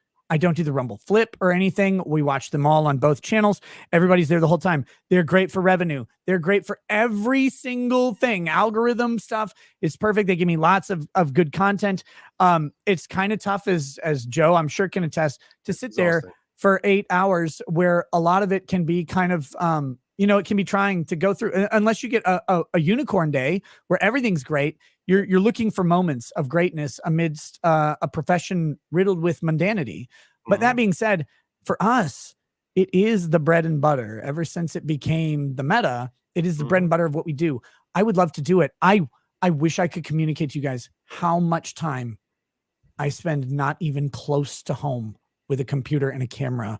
do the Rumble flip or anything. We watch them all on both channels. Everybody's there the whole time. They're great for revenue. They're great for every single thing. Algorithm stuff is perfect. They give me lots of good content. It's kind of tough as Joe, I'm sure, can attest, to sit there for 8 hours where a lot of it can be kind of, it can be trying to go through, unless you get a unicorn day where everything's great. You're looking for moments of greatness amidst a profession riddled with mundanity. But that being said, for us, it is the bread and butter. Ever since it became the meta, it is the bread and butter of what we do. I would love to do it. I wish I could communicate to you guys how much time I spend not even close to home with a computer and a camera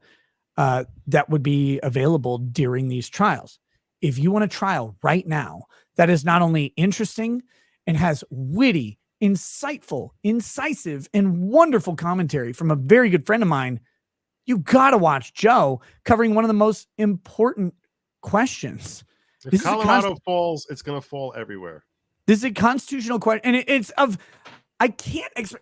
that would be available during these trials. If you want a trial right now that is not only interesting and has witty, insightful, incisive, and wonderful commentary from a very good friend of mine, you got to watch Joe covering one of the most important questions. If Colorado falls, it's going to fall everywhere. This is a constitutional question. And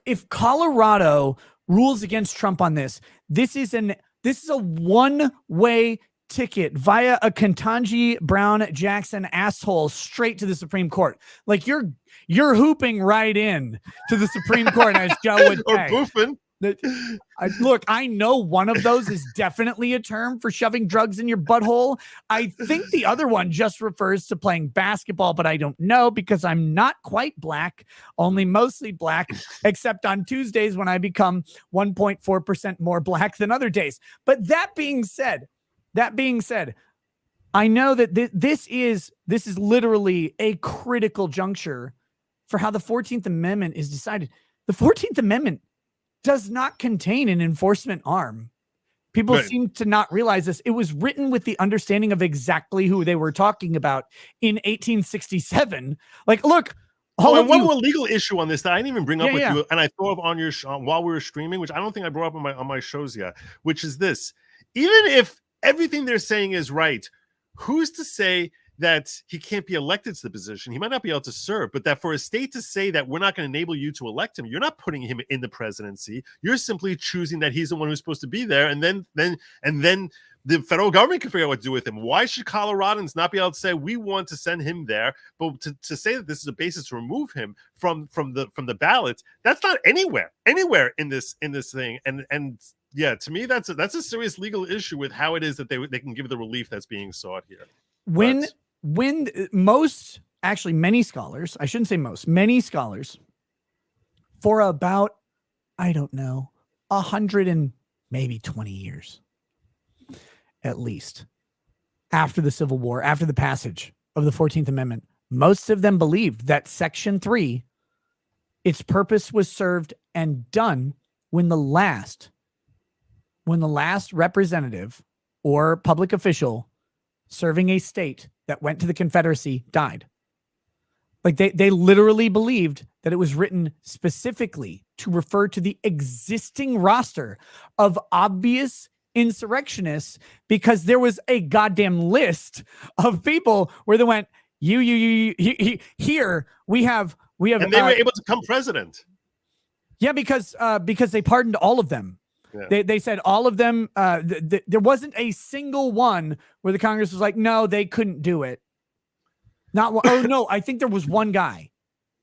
if Colorado rules against Trump on this, this is a one-way ticket via a Ketanji Brown Jackson asshole straight to the Supreme Court. Like you're hooping right in to the Supreme Court, as Joe would say. Or boofing. Look, I know one of those is definitely a term for shoving drugs in your butthole. I think the other one just refers to playing basketball, but I don't know because I'm not quite black, only mostly black, except on Tuesdays when I become 1.4% more black than other days. But that being said, I know that this is literally a critical juncture for how the 14th Amendment is decided. The 14th Amendment does not contain an enforcement arm. People seem to not realize this. It was written with the understanding of exactly who they were talking about in 1867. Like, look, one more legal issue on this that I didn't even bring up with you, and I thought of on your while we were streaming, which I don't think I brought up on my shows yet, which is this: even if everything they're saying is right, who's to say that he can't be elected to the position. He might not be able to serve, but that for a state to say that we're not going to enable you to elect him, you're not putting him in the presidency. You're simply choosing that he's the one who's supposed to be there, and then the federal government can figure out what to do with him. Why should Coloradans not be able to say we want to send him there, but to say that this is a basis to remove him from the ballot? That's not anywhere in this thing. And yeah, to me, that's a serious legal issue with how it is that they can give the relief that's being sought here. When most, actually many scholars, I shouldn't say most, many scholars, for about, I don't know, 100 and maybe 20 years, at least, after the Civil War, after the passage of the 14th Amendment, most of them believed that Section 3, its purpose was served and done when the last representative or public official serving a state that went to the Confederacy died. Like they literally believed that it was written specifically to refer to the existing roster of obvious insurrectionists, because there was a goddamn list of people where they went, you here we have, and they were able to become president. Yeah, because they pardoned all of them. Yeah. They said all of them. There wasn't a single one where the Congress was like, no, they couldn't do it. Not one. Oh no, I think there was one guy.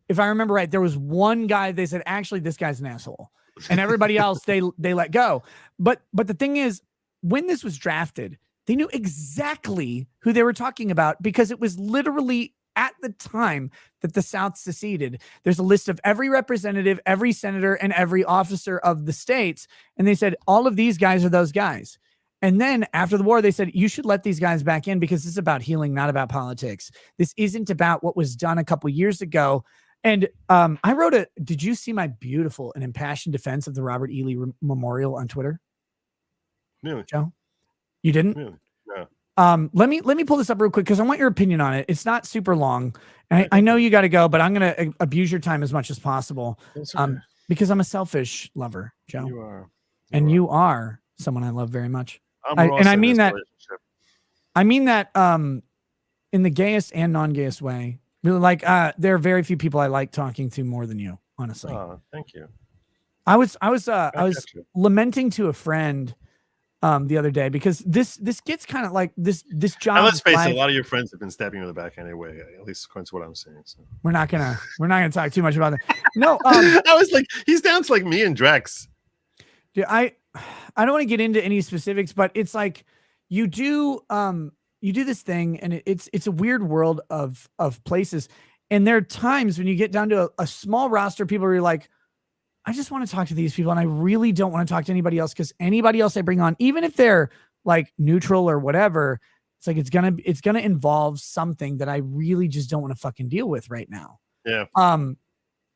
If I remember right, there was one guy. They said, actually, this guy's an asshole, and everybody else they let go. But the thing is, when this was drafted, they knew exactly who they were talking about, because it was literally at the time that the South seceded. There's a list of every representative, every senator, and every officer of the states. And they said, all of these guys are those guys. And then after the war, they said, you should let these guys back in, because this is about healing, not about politics. This isn't about what was done a couple years ago. And I wrote did you see my beautiful and impassioned defense of the Robert E. Lee Memorial on Twitter? Really? Joe? You didn't? Really? No. Let me pull this up real quick, because I want your opinion on it. It's not super long. I know you got to go, but I'm going to abuse your time as much as possible. Okay. Because I'm a selfish lover, Joe. You are. You are someone I love very much. I mean that in the gayest and non-gayest way. Really, like there are very few people I like talking to more than you, honestly. Oh, thank you. I was lamenting to a friend the other day, because this gets kind of like this job. And let's face it, a lot of your friends have been stabbing you in the back anyway, at least according to what I'm saying. So we're not gonna talk too much about that. No, I was like, he sounds like me and Drex. Dude, I don't want to get into any specifics, but it's like you do this thing, and it's a weird world of places. And there are times when you get down to a small roster of people where you're like, I just want to talk to these people, and I really don't want to talk to anybody else, because anybody else I bring on, even if they're like neutral or whatever, it's like it's gonna involve something that I really just don't want to fucking deal with right now. Yeah.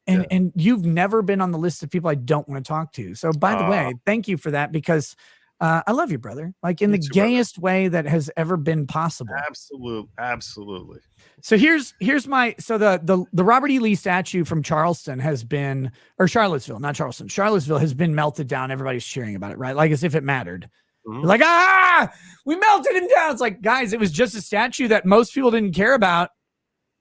And you've never been on the list of people I don't want to talk to. So by the way, thank you for that, because I love you, brother. Like in the gayest way that has ever been possible. Absolutely. So here's my, so the Robert E. Lee statue from Charleston has been, or Charlottesville, not Charleston. Charlottesville has been melted down. Everybody's cheering about it, right? Like as if it mattered. Mm-hmm. Like, we melted him down. It's like, guys, it was just a statue that most people didn't care about.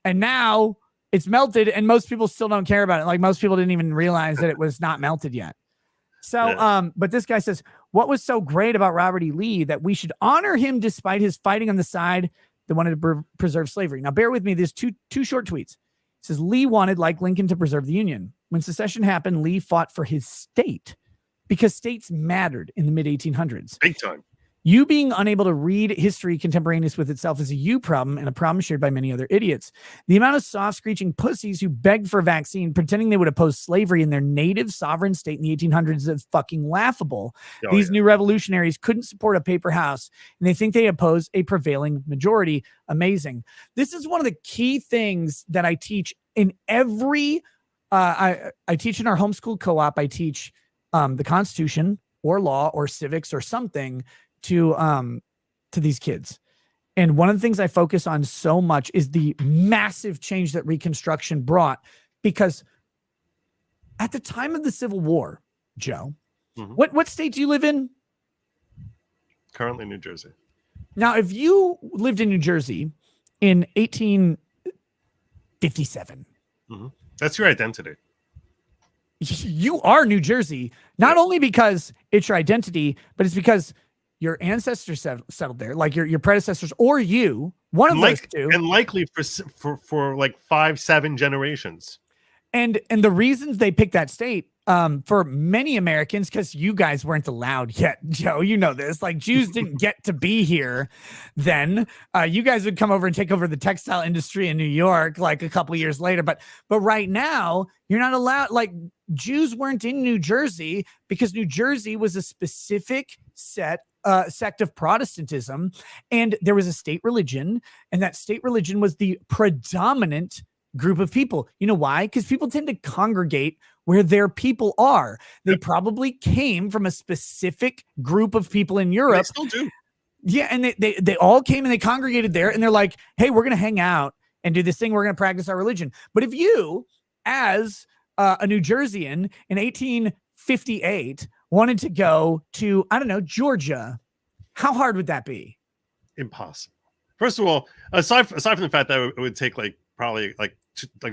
And now it's melted and most people still don't care about it. Like most people didn't even realize that it was not melted yet. So, but this guy says, what was so great about Robert E. Lee that we should honor him despite his fighting on the side that wanted to preserve slavery? Now, bear with me. There's two short tweets. It says, Lee wanted, like Lincoln, to preserve the Union. When secession happened, Lee fought for his state because states mattered in the mid-1800s. Big time. You being unable to read history contemporaneous with itself is a you problem and a problem shared by many other idiots. The amount of soft screeching pussies who begged for a vaccine pretending they would oppose slavery in their native sovereign state in the 1800s is fucking laughable. These new revolutionaries couldn't support a paper house and they think they oppose a prevailing majority. Amazing. This is one of the key things that I teach in every, I teach in our homeschool co-op. I teach the Constitution or law or civics or something to these kids. And one of the things I focus on so much is the massive change that Reconstruction brought, because at the time of the Civil War, Joe, what state do you live in? Currently New Jersey. Now, if you lived in New Jersey in 1857. That's your identity. You are New Jersey, not only because it's your identity, but it's because your ancestors settled there, like your predecessors or you, one of those two. And likely for like 5-7 generations. And the reasons they picked that state, for many Americans, because you guys weren't allowed yet, Joe, you know this, like Jews didn't get to be here then. You guys would come over and take over the textile industry in New York like a couple years later. But right now, you're not allowed, like Jews weren't in New Jersey because New Jersey was a specific sect of Protestantism, and there was a state religion, and that state religion was the predominant group of people. You know why? Because people tend to congregate where their people are. They probably came from a specific group of people in Europe. They still do. Yeah, and they all came and they congregated there, and they're like, hey, we're going to hang out and do this thing. We're going to practice our religion. But if you, as a New Jerseyan in 1858, wanted to go to, I don't know, Georgia, how hard would that be? Impossible. First of all, aside from the fact that it would take probably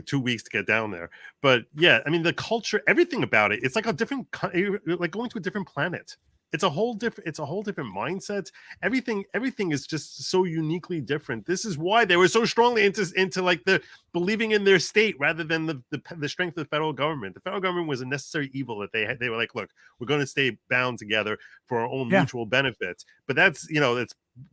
2 weeks to get down there, but yeah, I mean the culture, everything about it, it's like a different, like going to a different planet. It's a whole different mindset. Everything is just so uniquely different. This is why they were so strongly into like the believing in their state rather than the strength of the federal government. The federal government was a necessary evil that they had. They were like, look, we're going to stay bound together for our own mutual benefits. But that's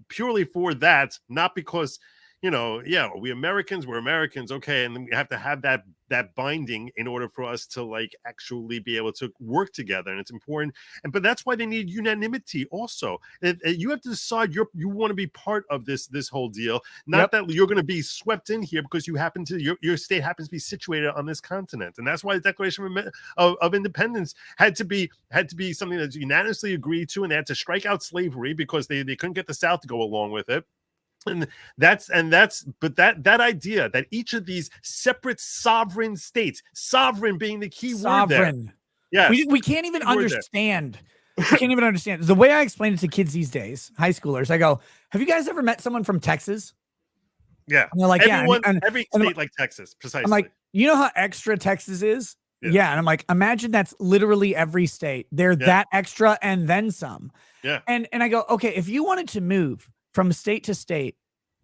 purely for that, not because we Americans, we're Americans, okay, and then we have to have that binding in order for us to like actually be able to work together, and it's important. But that's why they need unanimity. Also, you have to decide you want to be part of this whole deal, not that you're going to be swept in here because you happen to your state happens to be situated on this continent, and that's why the Declaration of Independence had to be something that's unanimously agreed to, and they had to strike out slavery because they couldn't get the South to go along with it. But that idea that each of these separate sovereign states, sovereign being the key word there. Yes. We can't even understand. We can't even understand. The way I explain it to kids these days, high schoolers, I go, have you guys ever met someone from Texas? Yeah. And they're like, every state like Texas, precisely. I'm like, you know how extra Texas is? Yeah. And I'm like, imagine that's literally every state. They're that extra and then some. Yeah. And I go, okay, if you wanted to move from state to state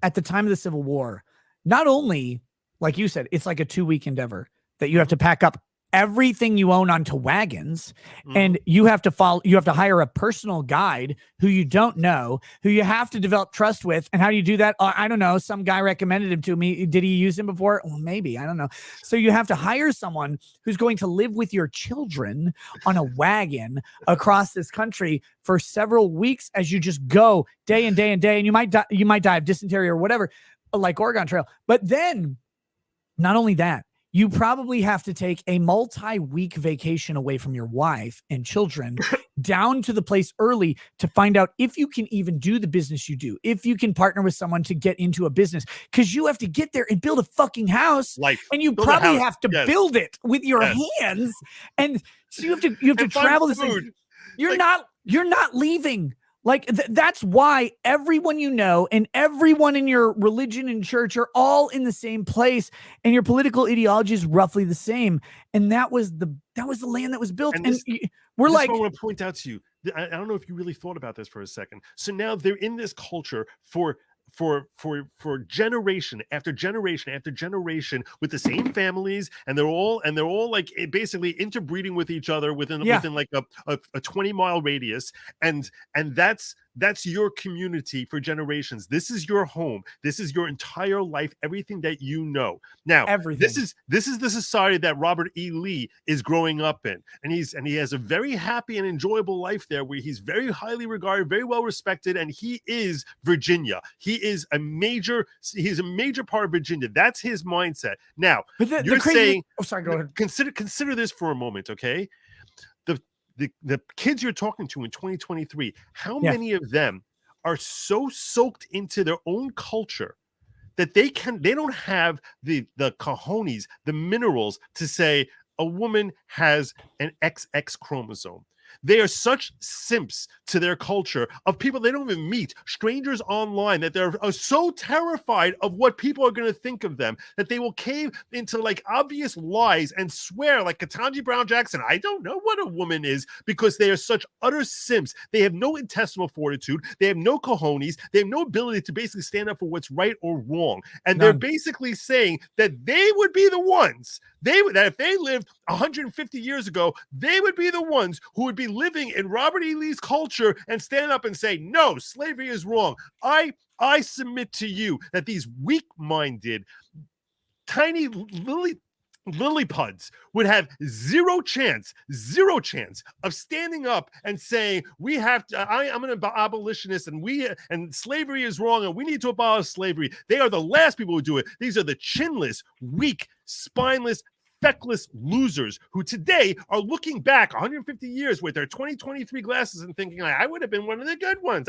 at the time of the Civil War, not only, like you said, it's like a 2-week endeavor that you have to pack up everything you own onto wagons, and you have to hire a personal guide who you don't know, who you have to develop trust with. And how do you do that? I don't know. Some guy recommended him to me. Did he use him before? Well, maybe, I don't know. So you have to hire someone who's going to live with your children on a wagon across this country for several weeks as you just go day and day and day. And you might die of dysentery or whatever, like Oregon Trail. But then not only that, you probably have to take a multi-week vacation away from your wife and children down to the place early to find out if you can even do the business you do, if you can partner with someone to get into a business, because you have to get there and build a fucking house. And you probably have to build it with your hands. And so you have to travel this thing. You're not leaving. Like that's why everyone you know and everyone in your religion and church are all in the same place, and your political ideology is roughly the same. And that was the land that was built. And we're like, I want to point out to you, I don't know if you really thought about this for a second. So now they're in this culture for generation after generation after generation with the same families, and they're all like basically interbreeding with each other within like a 20-mile radius, and that's your community for generations. This is your home. This is your entire life, everything that you know. Now, this is the society that Robert E. Lee is growing up in, and he has a very happy and enjoyable life there, where he's very highly regarded, very well respected, and he is Virginia. He's a major part of Virginia. That's his mindset. Now, you're saying, oh, sorry, go ahead. Consider this for a moment, okay? The kids you're talking to in 2023, how many of them are so soaked into their own culture that they don't have the cojones, the minerals to say a woman has an XX chromosome? They are such simps to their culture of people they don't even meet, strangers online, that they're so terrified of what people are going to think of them that they will cave into like obvious lies and swear like Ketanji Brown Jackson, I don't know what a woman is, because they are such utter simps. They have no intestinal fortitude. They have no cojones. They have no ability to basically stand up for what's right or wrong. And they're basically saying that they would be the ones, that if they lived 150 years ago, they would be the ones who would be living in Robert E. Lee's culture and stand up and say, no, slavery is wrong. I submit to you that these weak-minded, tiny lillipuds would have zero chance of standing up and saying, we have to, I'm an abolitionist and slavery is wrong and we need to abolish slavery. They are the last people who do it. These are the chinless, weak, spineless, feckless losers who today are looking back 150 years with their 2023 glasses and thinking, I would have been one of the good ones.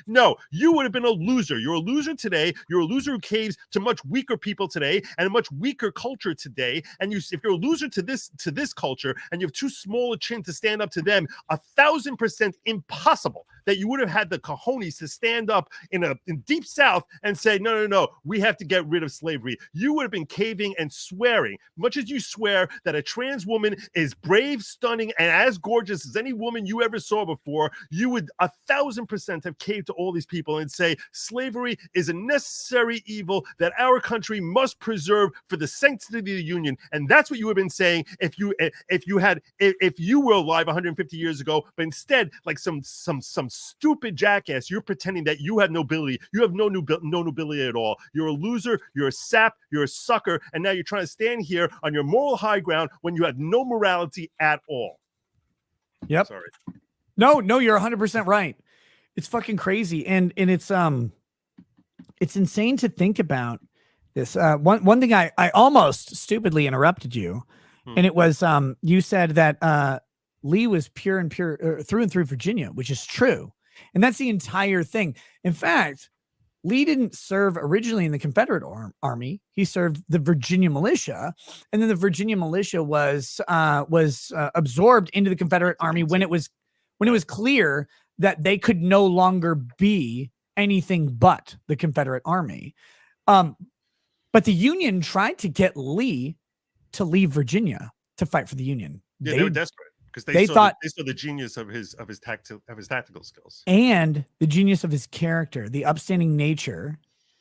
No, you would have been a loser. You're a loser today. You're a loser who caves to much weaker people today and a much weaker culture today. And if you're a loser to this culture and you have too small a chin to stand up to them, 1,000% impossible that you would have had the cojones to stand up in deep South and say, no, we have to get rid of slavery. You would have been caving and swearing, much as you swear that a trans woman is brave, stunning, and as gorgeous as any woman you ever saw before. You would 1,000% have caved to all these people and say slavery is a necessary evil that our country must preserve for the sanctity of the Union. And that's what you have been saying if you were alive 150 years ago. But instead, like some stupid jackass, you're pretending that you have nobility. You have no nobility at all. You're a loser. You're a sap. You're a sucker. And now you're trying to stand here on your moral high ground when you have no morality at all. Yep. Sorry. No, you're 100% right. It's fucking crazy. And it's insane to think about this. One thing I almost stupidly interrupted you. And it was, you said that, Lee was through and through Virginia, which is true. And that's the entire thing. In fact, Lee didn't serve originally in the Confederate Army. He served the Virginia militia. And then the Virginia militia was absorbed into the Confederate Army when it was clear that they could no longer be anything but the Confederate Army. But the Union tried to get Lee to leave Virginia to fight for the Union. Yeah, they were desperate. Because they saw the genius of his tactical skills and the genius of his character, the upstanding nature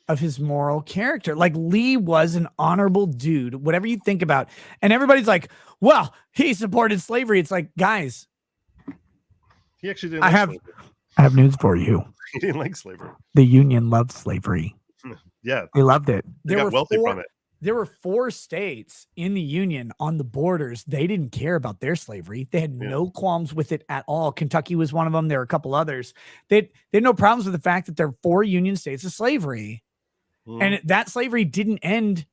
of his moral character. Like Lee was an honorable dude, whatever you think about. And everybody's like, well, he supported slavery. It's like, guys, he actually didn't. I have news for you. He didn't like slavery. The Union loved slavery. Yeah, they loved it. They got wealthy from it. There were 4 states in the Union on the borders. They didn't care about their slavery. They had no qualms with it at all. Kentucky was one of them. There were a couple others. They had no problems with the fact that there are 4 Union states of slavery. And that slavery didn't end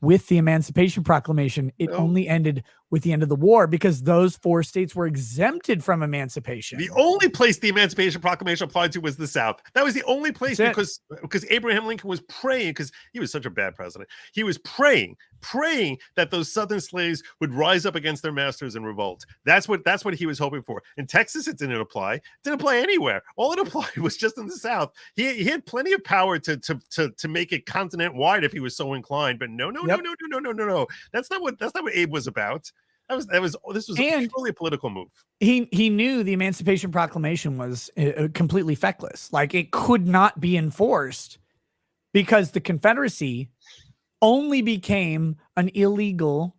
with the Emancipation Proclamation. It only ended with the end of the war because those 4 states were exempted from emancipation. The only place the Emancipation Proclamation applied to was the South. That was the only place because Abraham Lincoln was praying, because he was such a bad president. He was praying that those Southern slaves would rise up against their masters and revolt. That's what he was hoping for. In Texas, it didn't apply. It didn't apply anywhere. All it applied was just in the South. He had plenty of power to make it continent wide if he was so inclined. But no. That's not what Abe was about. This was purely a political move. He knew the Emancipation Proclamation was completely feckless. Like it could not be enforced because the Confederacy only became an illegal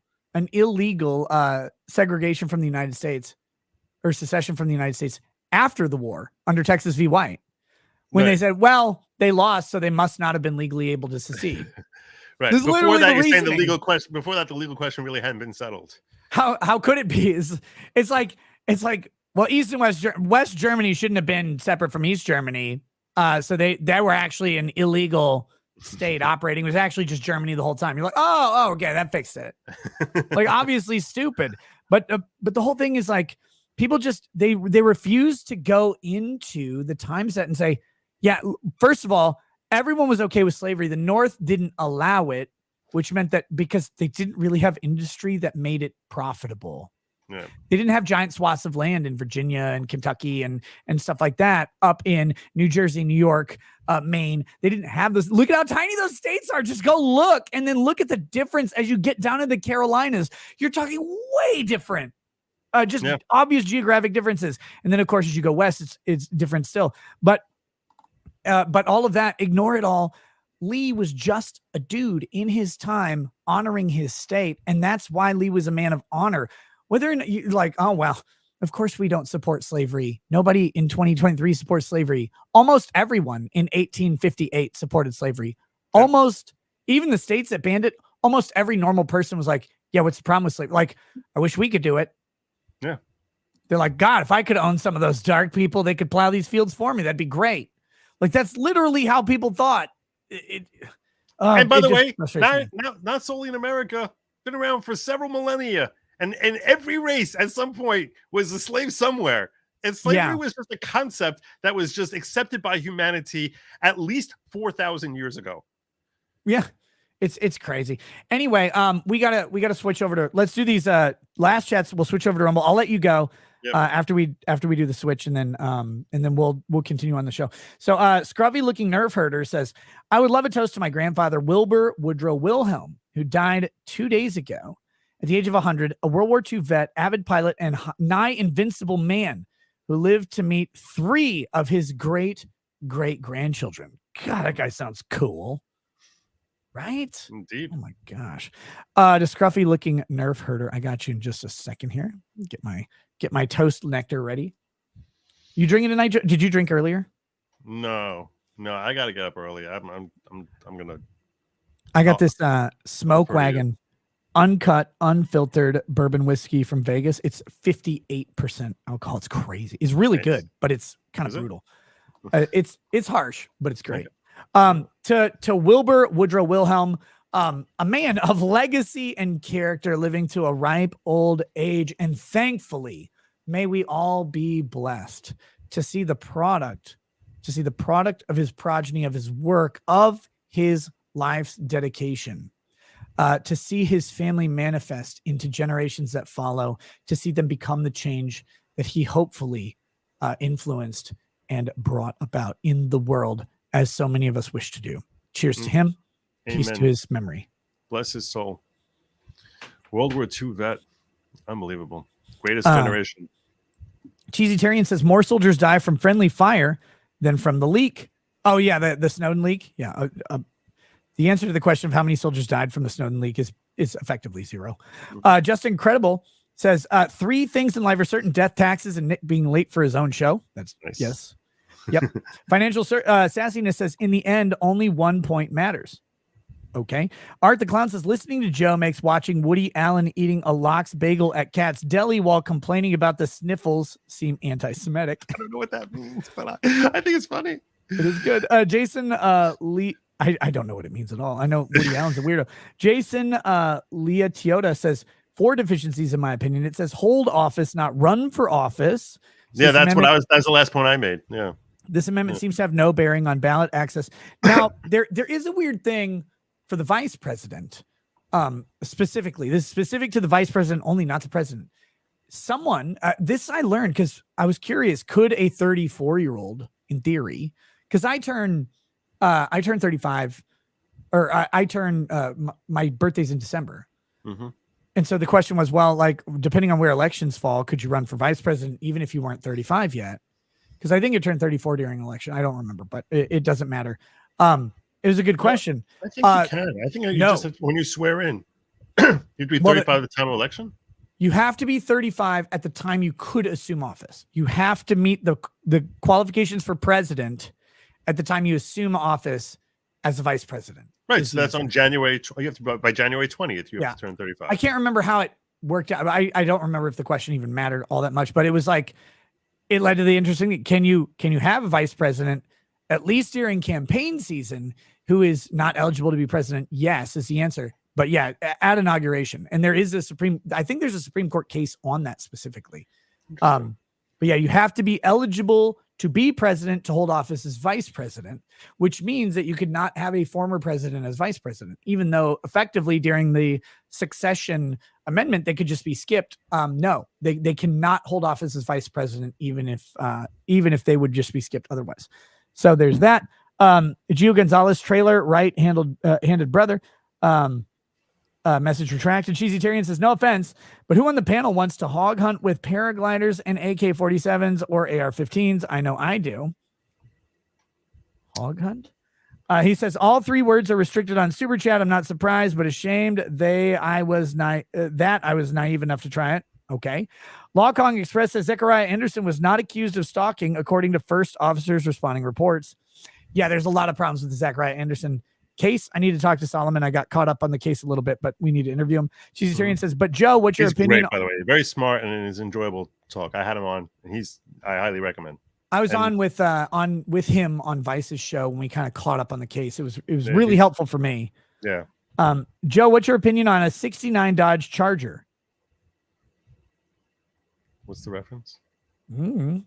segregation from the United States or secession from the United States after the war under Texas v. White, when they said, well, they lost, so they must not have been legally able to secede. Right. Before that, you're saying the legal question. Before that, the legal question really hadn't been settled. How could it be? It's like well, East and West Germany shouldn't have been separate from East Germany. So they were actually an illegal state operating. It was actually just Germany the whole time. You're like, oh, okay, that fixed it. Like obviously stupid, but the whole thing is like people just they refuse to go into the time set and say, yeah, first of all, everyone was okay with slavery. The North didn't allow it, which meant that because they didn't really have industry that made it profitable. Yeah. They didn't have giant swaths of land in Virginia and Kentucky and stuff like that up in New Jersey, New York, Maine. They didn't have those. Look at how tiny those states are. Just go look and then look at the difference as you get down to the Carolinas. You're talking way different. Just obvious geographic differences. And then, of course, as you go west, it's different still. But all of that, ignore it all. Lee was just a dude in his time honoring his state. And that's why Lee was a man of honor. Whether or not you're like, oh, well, of course we don't support slavery. Nobody in 2023 supports slavery. Almost everyone in 1858 supported slavery. Yeah. Almost, even the states that banned it, almost every normal person was like, yeah, what's the problem with slavery? Like, I wish we could do it. Yeah. They're like, God, if I could own some of those dark people, they could plow these fields for me. That'd be great. Like, that's literally how people thought. And by the way, not solely in America, been around for several millennia. And every race at some point was a slave somewhere. And slavery was just a concept that was just accepted by humanity at least 4,000 years ago. Yeah. It's crazy. Anyway, we gotta switch over to, let's do these last chats. We'll switch over to Rumble. I'll let you go after we do the switch, and then we'll continue on the show. So scrubby looking nerve herder says, I would love a toast to my grandfather Wilbur Woodrow Wilhelm, who died 2 days ago. At the age of 100, a World War II vet, avid pilot, and nigh invincible man who lived to meet 3 of his great-great-grandchildren. God, that guy sounds cool. Right? Indeed. Oh, my gosh. The scruffy-looking nerf herder. I got you in just a second here. Get my toast nectar ready. You drinking tonight? Did you drink earlier? No, I got to get up early. I'm going to. I got this Smoke Wagon. Uncut, unfiltered bourbon whiskey from Vegas. It's 58% alcohol. It's crazy. It's really good, but it's kind of brutal. It's harsh, but it's great. To Wilbur Woodrow Wilhelm, a man of legacy and character, living to a ripe old age, and thankfully, may we all be blessed to see the product of his progeny, of his work, of his life's dedication. To see his family manifest into generations that follow, to see them become the change that he hopefully influenced and brought about in the world, as so many of us wish to do. Cheers to him. Amen. Peace to his memory. Bless his soul. World War II vet. Unbelievable. Greatest generation. Cheesy Terrian says more soldiers die from friendly fire than from the leak. Oh, yeah, the Snowden leak. Yeah. The answer to the question of how many soldiers died from the Snowden leak is effectively 0. Just Incredible says 3 things in life are certain: death, taxes, and Nick being late for his own show. That's nice. Yes. Yep. Financial sassiness says, in the end, only 1 point matters. Okay. Art the Clown says, listening to Joe makes watching Woody Allen eating a lox bagel at Cat's Deli while complaining about the sniffles seem anti-Semitic. I don't know what that means, but I think it's funny. It is good. Jason Lee. I don't know what it means at all. I know Woody Allen's a weirdo. Jason Leah Toyota says 4 deficiencies, in my opinion. It says hold office, not run for office. That's the last point I made. Yeah. This amendment seems to have no bearing on ballot access. Now, there is a weird thing for the vice president. Specifically, this is specific to the vice president only, not the president. Someone, this I learned because I was curious, could a 34-year-old, in theory, because I turn 35, or I turn, my birthday's in December. Mm-hmm. And so the question was, well, like, depending on where elections fall, could you run for vice president even if you weren't 35 yet? Because I think you turned 34 during an election. I don't remember, but it doesn't matter. It was a good question. I think you can. I think you just have to, when you swear in, you'd be 35 at the time of election. You have to be 35 at the time you could assume office. You have to meet the qualifications for president at the time you assume office as a vice president. Right. So that's on January. You have to, by January 20th, you have to turn 35. I can't remember how it worked out. I don't remember if the question even mattered all that much, but it was like, it led to the interesting thing. Can you have a vice president, at least during campaign season, who is not eligible to be president? Yes, is the answer. But yeah, at inauguration. And there is I think there's a Supreme Court case on that specifically. But yeah, you have to be eligible to be president to hold office as vice president, which means that you could not have a former president as vice president, even though effectively during the succession amendment, they could just be skipped. No, they cannot hold office as vice president, even if they would just be skipped otherwise. So there's that. Gio Gonzalez trailer, handed brother. Message retracted. Cheesy Tyrion says, no offense, but who on the panel wants to hog hunt with paragliders and AK-47s or AR-15s? I know I do. Hog hunt? He says, all 3 words are restricted on Super Chat. I'm not surprised, but ashamed I was naive enough to try it. Okay. Law Kong Express says, Zechariah Anderson was not accused of stalking, according to first officers responding reports. Yeah, there's a lot of problems with the Zechariah Anderson case. I need to talk to Solomon. I got caught up on the case a little bit, but we need to interview him. Cheesy Tyrion says, but Joe, what's your opinion? Great, by the way, very smart and it's enjoyable talk. I had him on, and I highly recommend. I was on with him on Vice's show when we kind of caught up on the case. It was really helpful for me. Yeah. Joe, what's your opinion on a 69 Dodge Charger? What's the reference? Mm-hmm.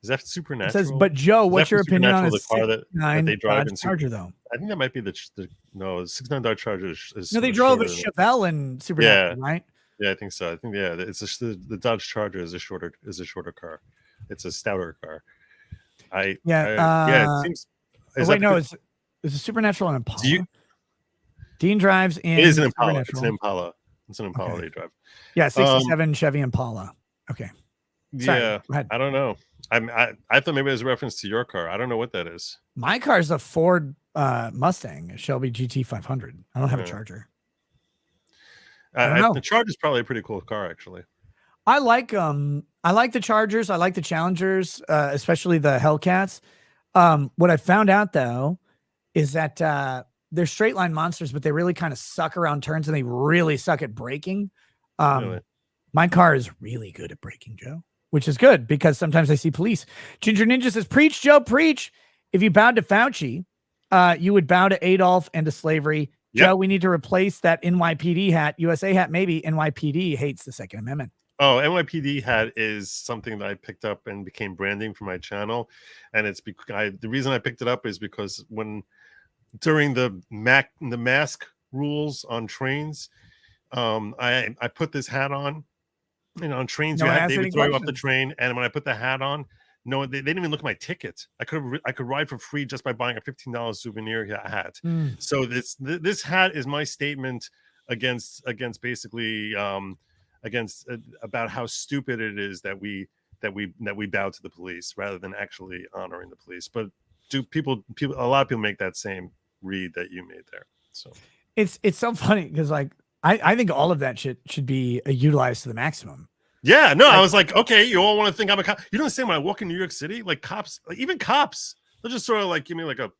Is that Supernatural? It says, but Joe, what's your opinion on a car that they drive Dodge Charger, though? I think that might be the 69 Dodge Charger is no, they drove a Chevelle and Supernatural, right? Yeah, I think so. I think it's the Dodge Charger is a shorter car. It's a stouter car. It seems. Is a Supernatural an Impala? Dean drives in. It is an Impala. It's an Impala. It's an Impala they drive. Yeah, 67 Chevy Impala. Okay. Sorry, yeah, I don't know. I thought maybe it was a reference to your car. I don't know what that is. My car is a Ford Mustang, a Shelby GT 500. I don't have a Charger. The Charger is probably a pretty cool car, actually. I like the Chargers. I like the Challengers, especially the Hellcats. What I found out though is that they're straight line monsters, but they really kind of suck around turns and they really suck at braking. Really? My car is really good at braking, Joe, which is good because sometimes I see police. Ginger Ninja says, preach, Joe, preach. If you bowed to Fauci, you would bow to Adolf and to slavery. Yep. Joe, we need to replace that NYPD hat. USA hat, maybe. NYPD hates the Second Amendment. Oh, NYPD hat is something that I picked up and became branding for my channel. And it's because the reason I picked it up is because during the mask rules on trains, I put this hat on. And on trains, they would throw you off the train. And when I put the hat on, no, they didn't even look at my ticket. I could ride for free just by buying a $15 souvenir hat. So this hat is my statement against basically about how stupid it is that we bow to the police rather than actually honoring the police. But do people a lot of people make that same read that you made there? So it's so funny because I think all of that shit should be utilized to the maximum. Yeah, no, I was like, okay, you all want to think I'm a cop. You don't understand when I walk in New York City, like cops, even cops, they'll just sort of like give me like a.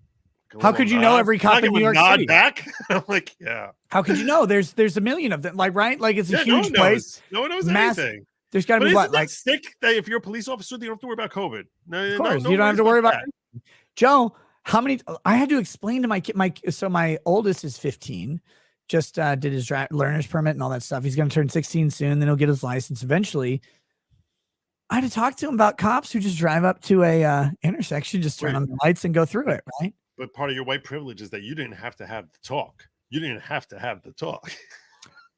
How could you know every cop in New York City? Back? I'm like, yeah. How could you know? There's a million of them, right? Like it's a huge place. No one knows anything. There's got to be what, like sick that if you're a police officer, you don't have to worry about COVID. Of course, you don't have to worry about it. Joe, how many? I had to explain to my kid. So my oldest is 15. Just did his learner's permit and all that stuff. He's going to turn 16 soon. Then he'll get his license eventually. I had to talk to him about cops who just drive up to a intersection, just turn on the lights and go through it, right? But part of your white privilege is that you didn't have to have the talk. You didn't have to have the talk.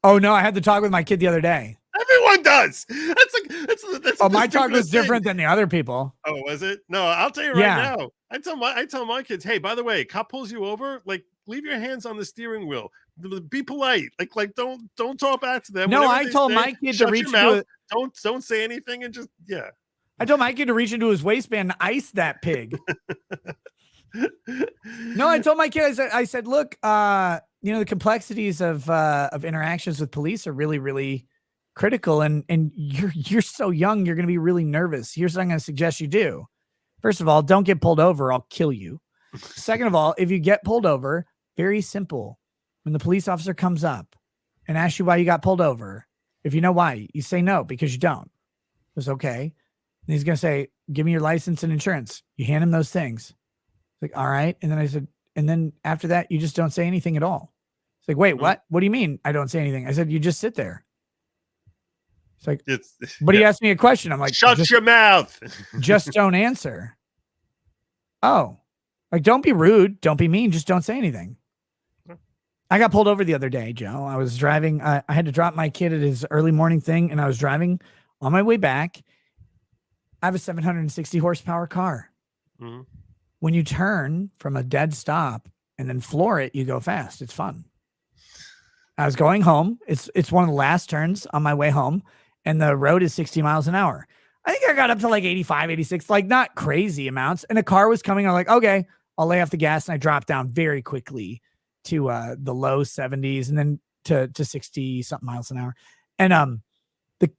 Oh, no, I had to talk with my kid the other day. Everyone does. That's my talk was different than the other people. Oh, was it? No, I'll tell you right now. I tell my kids, hey, by the way, cop pulls you over, like leave your hands on the steering wheel. Be polite. Like don't talk back to them. No, I told my kid to reach into don't say anything and just I told my kid to reach into his waistband and ice that pig. No, I told my kid, I said, look, the complexities of interactions with police are really, really critical. And you're so young, you're going to be really nervous. Here's what I'm going to suggest you do. First of all, don't get pulled over. I'll kill you. Second of all, if you get pulled over, very simple. When the police officer comes up and asks you why you got pulled over, if you know why, you say no, because you don't. It's okay. And he's going to say, give me your license and insurance. You hand him those things. It's like, all right. And then I said, and then after that, you just don't say anything at all. It's like, wait, what? What do you mean I don't say anything? I said, you just sit there. It's like, It's but he asked me a question. I'm like, shut your mouth. Just don't answer. Oh, like, don't be rude. Don't be mean. Just don't say anything. I got pulled over the other day, Joe. I was driving. I had to drop my kid at his early morning thing, and I was driving on my way back. I have a 760 horsepower car. Mm-hmm. When you turn from a dead stop and then floor it, you go fast. It's fun. I was going home. It's one of the last turns on my way home, and the road is 60 miles an hour. I think I got up to like 85, 86, like not crazy amounts. And a car was coming. I'm like, okay, I'll lay off the gas. And I dropped down very quickly to the low 70s and then to 60 something miles an hour. And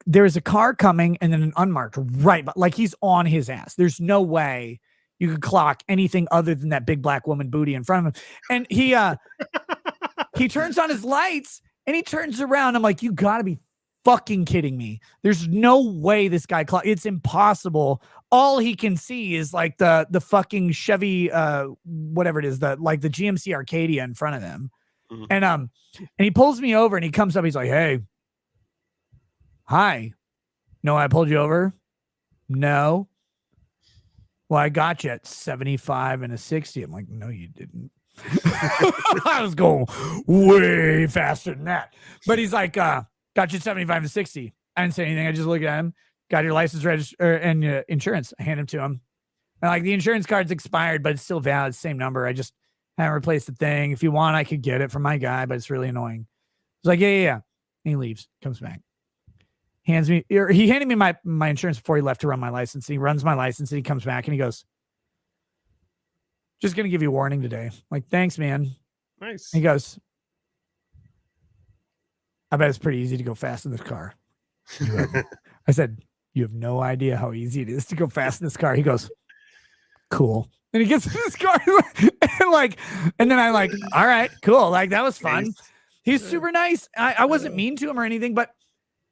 there was a car coming and then an unmarked right, but like he's on his ass. There's no way you could clock anything other than that big black woman booty in front of him. And he turns on his lights and he turns around. I'm like, you gotta be fucking kidding me. There's no way this guy it's impossible. All he can see is like the fucking Chevy whatever it is, the GMC Arcadia in front of him. Mm-hmm. And he pulls me over and he comes up, he's like, hey, hi. No, I pulled you over? No. Well, I got you at 75 and a 60. I'm like, no, you didn't. I was going way faster than that. But he's like, got you at 75 and 60. I didn't say anything. I just looked at him. Got your license register and insurance. I hand him to him. And like the insurance card's expired, but it's still valid. Same number. I just haven't replaced the thing. If you want, I could get it from my guy, but it's really annoying. He's like, yeah. And he leaves, comes back. He handed me my insurance before he left to run my license. He runs my license and he comes back and he goes, just going to give you a warning today. I'm like, thanks, man. Nice. He goes, I bet it's pretty easy to go fast in this car. I said, you have no idea how easy it is to go fast in this car. He goes, cool. And he gets in his car and then I like, all right, cool. Like that was fun. Nice. He's super nice. I wasn't mean to him or anything, but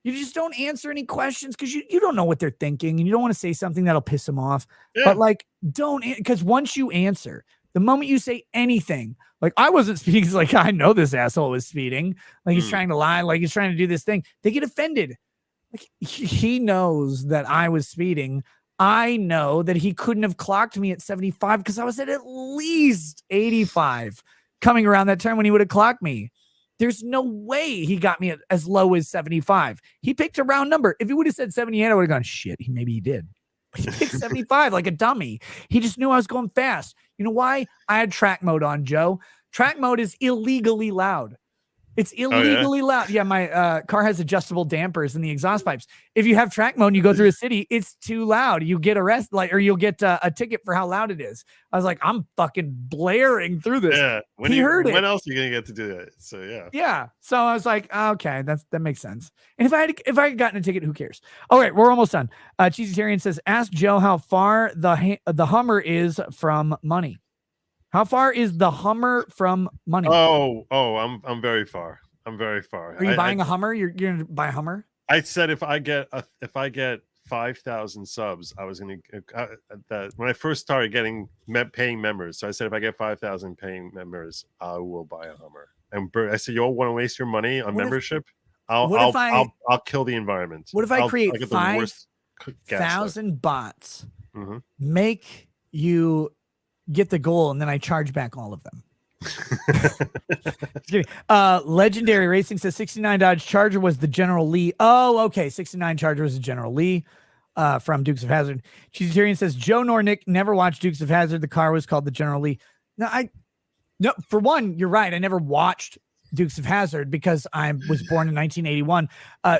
you just don't answer any questions because you don't know what they're thinking and you don't want to say something that'll piss them off. Yeah. But like, because once you answer, the moment you say anything, like I wasn't speeding, it's like I know this asshole was speeding, like he's trying to lie, like he's trying to do this thing. They get offended. Like he knows that I was speeding. I know that he couldn't have clocked me at 75 because I was at least 85 coming around that turn when he would have clocked me. There's no way he got me at as low as 75. He picked a round number. If he would have said 78, I would have gone, shit, maybe he did. But he picked 75 like a dummy. He just knew I was going fast. You know why? I had track mode on, Joe. Track mode is illegally loud. It's illegally loud. Yeah, my car has adjustable dampers in the exhaust pipes. If you have track mode and you go through a city, it's too loud. You get arrested, or you'll get a ticket for how loud it is. I was like, I'm fucking blaring through this. Yeah, he heard it. When else are you gonna get to do that? So yeah. Yeah. So I was like, okay, that makes sense. And if I had gotten a ticket, who cares? All right, we're almost done. Cheesy Tyrion says, ask Joe how far the Hummer is from money. How far is the Hummer from money? Oh, I'm very far. I'm very far. Are you buying a Hummer? You're gonna buy a Hummer? I said if I get 5,000 subs, I was gonna that when I first started getting paying members. So I said if I get 5,000 paying members, I will buy a Hummer. And I said, you all want to waste your money on membership? I'll kill the environment. What if I create 5,000 bots? Mm-hmm. Make you get the goal, and then I charge back all of them. Legendary Racing says 69 Dodge Charger was the General Lee. Oh, okay. 69 Charger was the General Lee from Dukes of Hazzard. Cheesy Tyrion says Joe nor Nick never watched Dukes of Hazzard. The car was called the General Lee. No, for one, you're right. I never watched Dukes of Hazzard because I was born in 1981.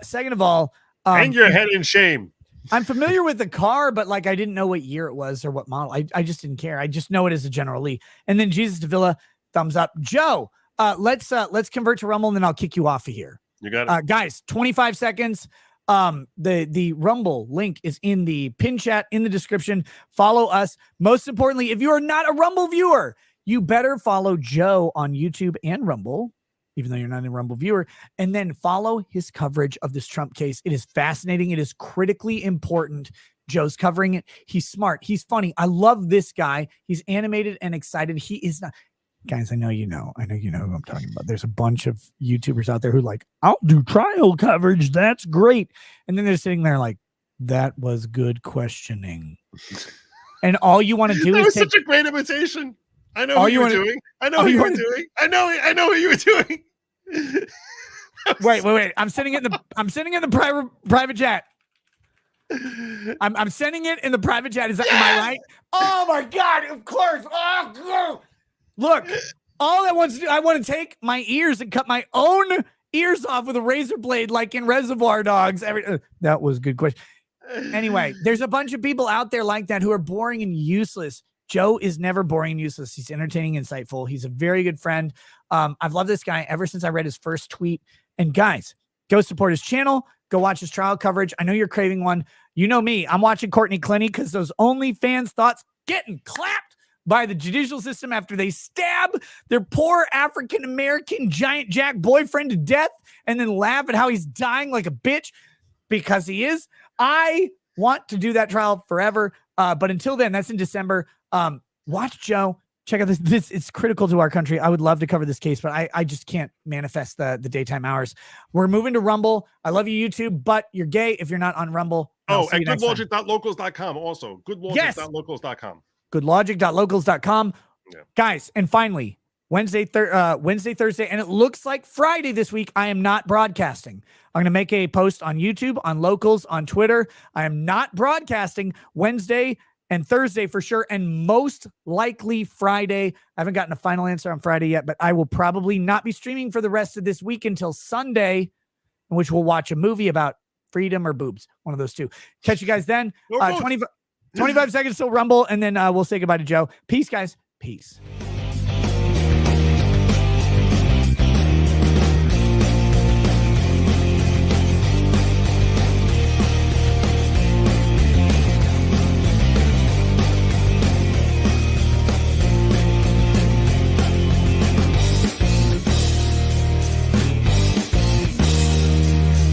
Second of all, hang your head in shame. I'm familiar with the car, but like I didn't know what year it was or what model. I just didn't care. I just know it as a General Lee. And then Jesus Davila, thumbs up. Joe, let's convert to Rumble and then I'll kick you off of here. You got it. Guys, 25 seconds. The Rumble link is in the pin chat in the description. Follow us. Most importantly, if you are not a Rumble viewer, you better follow Joe on YouTube and Rumble, even though you're not a Rumble viewer, and then follow his coverage of this Trump case. It is fascinating. It is critically important. Joe's covering it. He's smart. He's funny. I love this guy. He's animated and excited. He is not. guys, I know you know who I'm talking about. There's a bunch of YouTubers out there who like, I'll do trial coverage. That's great. And then they're sitting there like, that was good questioning. And all you want to do is such a great imitation. I know all what you were wanna- doing. I know what you were doing. I know what you were doing. Wait. I'm sending it in the private chat. I'm sending it in the private chat. Am I right? Oh my God, of course. Oh, look, all I want to do, I want to take my ears and cut my own ears off with a razor blade, like in Reservoir Dogs. That was a good question. Anyway, there's a bunch of people out there like that who are boring and useless. Joe is never boring and useless. He's entertaining, insightful. He's a very good friend. I've loved this guy ever since I read his first tweet. And guys, go support his channel. Go watch his trial coverage. I know you're craving one. You know me. I'm watching Courtney Clenny because those OnlyFans thoughts getting clapped by the judicial system after they stab their poor African-American giant jack boyfriend to death and then laugh at how he's dying like a bitch because he is. I want to do that trial forever. But until then, that's in December. Watch Joe. Check out this. It's critical to our country. I would love to cover this case, but I just can't manifest the daytime hours. We're moving to Rumble. I love you, YouTube, but you're gay if you're not on Rumble. Oh, and goodlogic.locals.com also. Goodlogic.locals.com. Goodlogic.locals.com. Yeah. Guys, and finally, Wednesday, Thursday, and it looks like Friday this week, I am not broadcasting. I'm going to make a post on YouTube, on Locals, on Twitter. I am not broadcasting Wednesday and Thursday for sure, and most likely Friday. I haven't gotten a final answer on Friday yet, but I will probably not be streaming for the rest of this week until Sunday, in which we'll watch a movie about freedom or boobs. One of those two. Catch you guys then. 25 seconds till Rumble, and then we'll say goodbye to Joe. Peace, guys. Peace.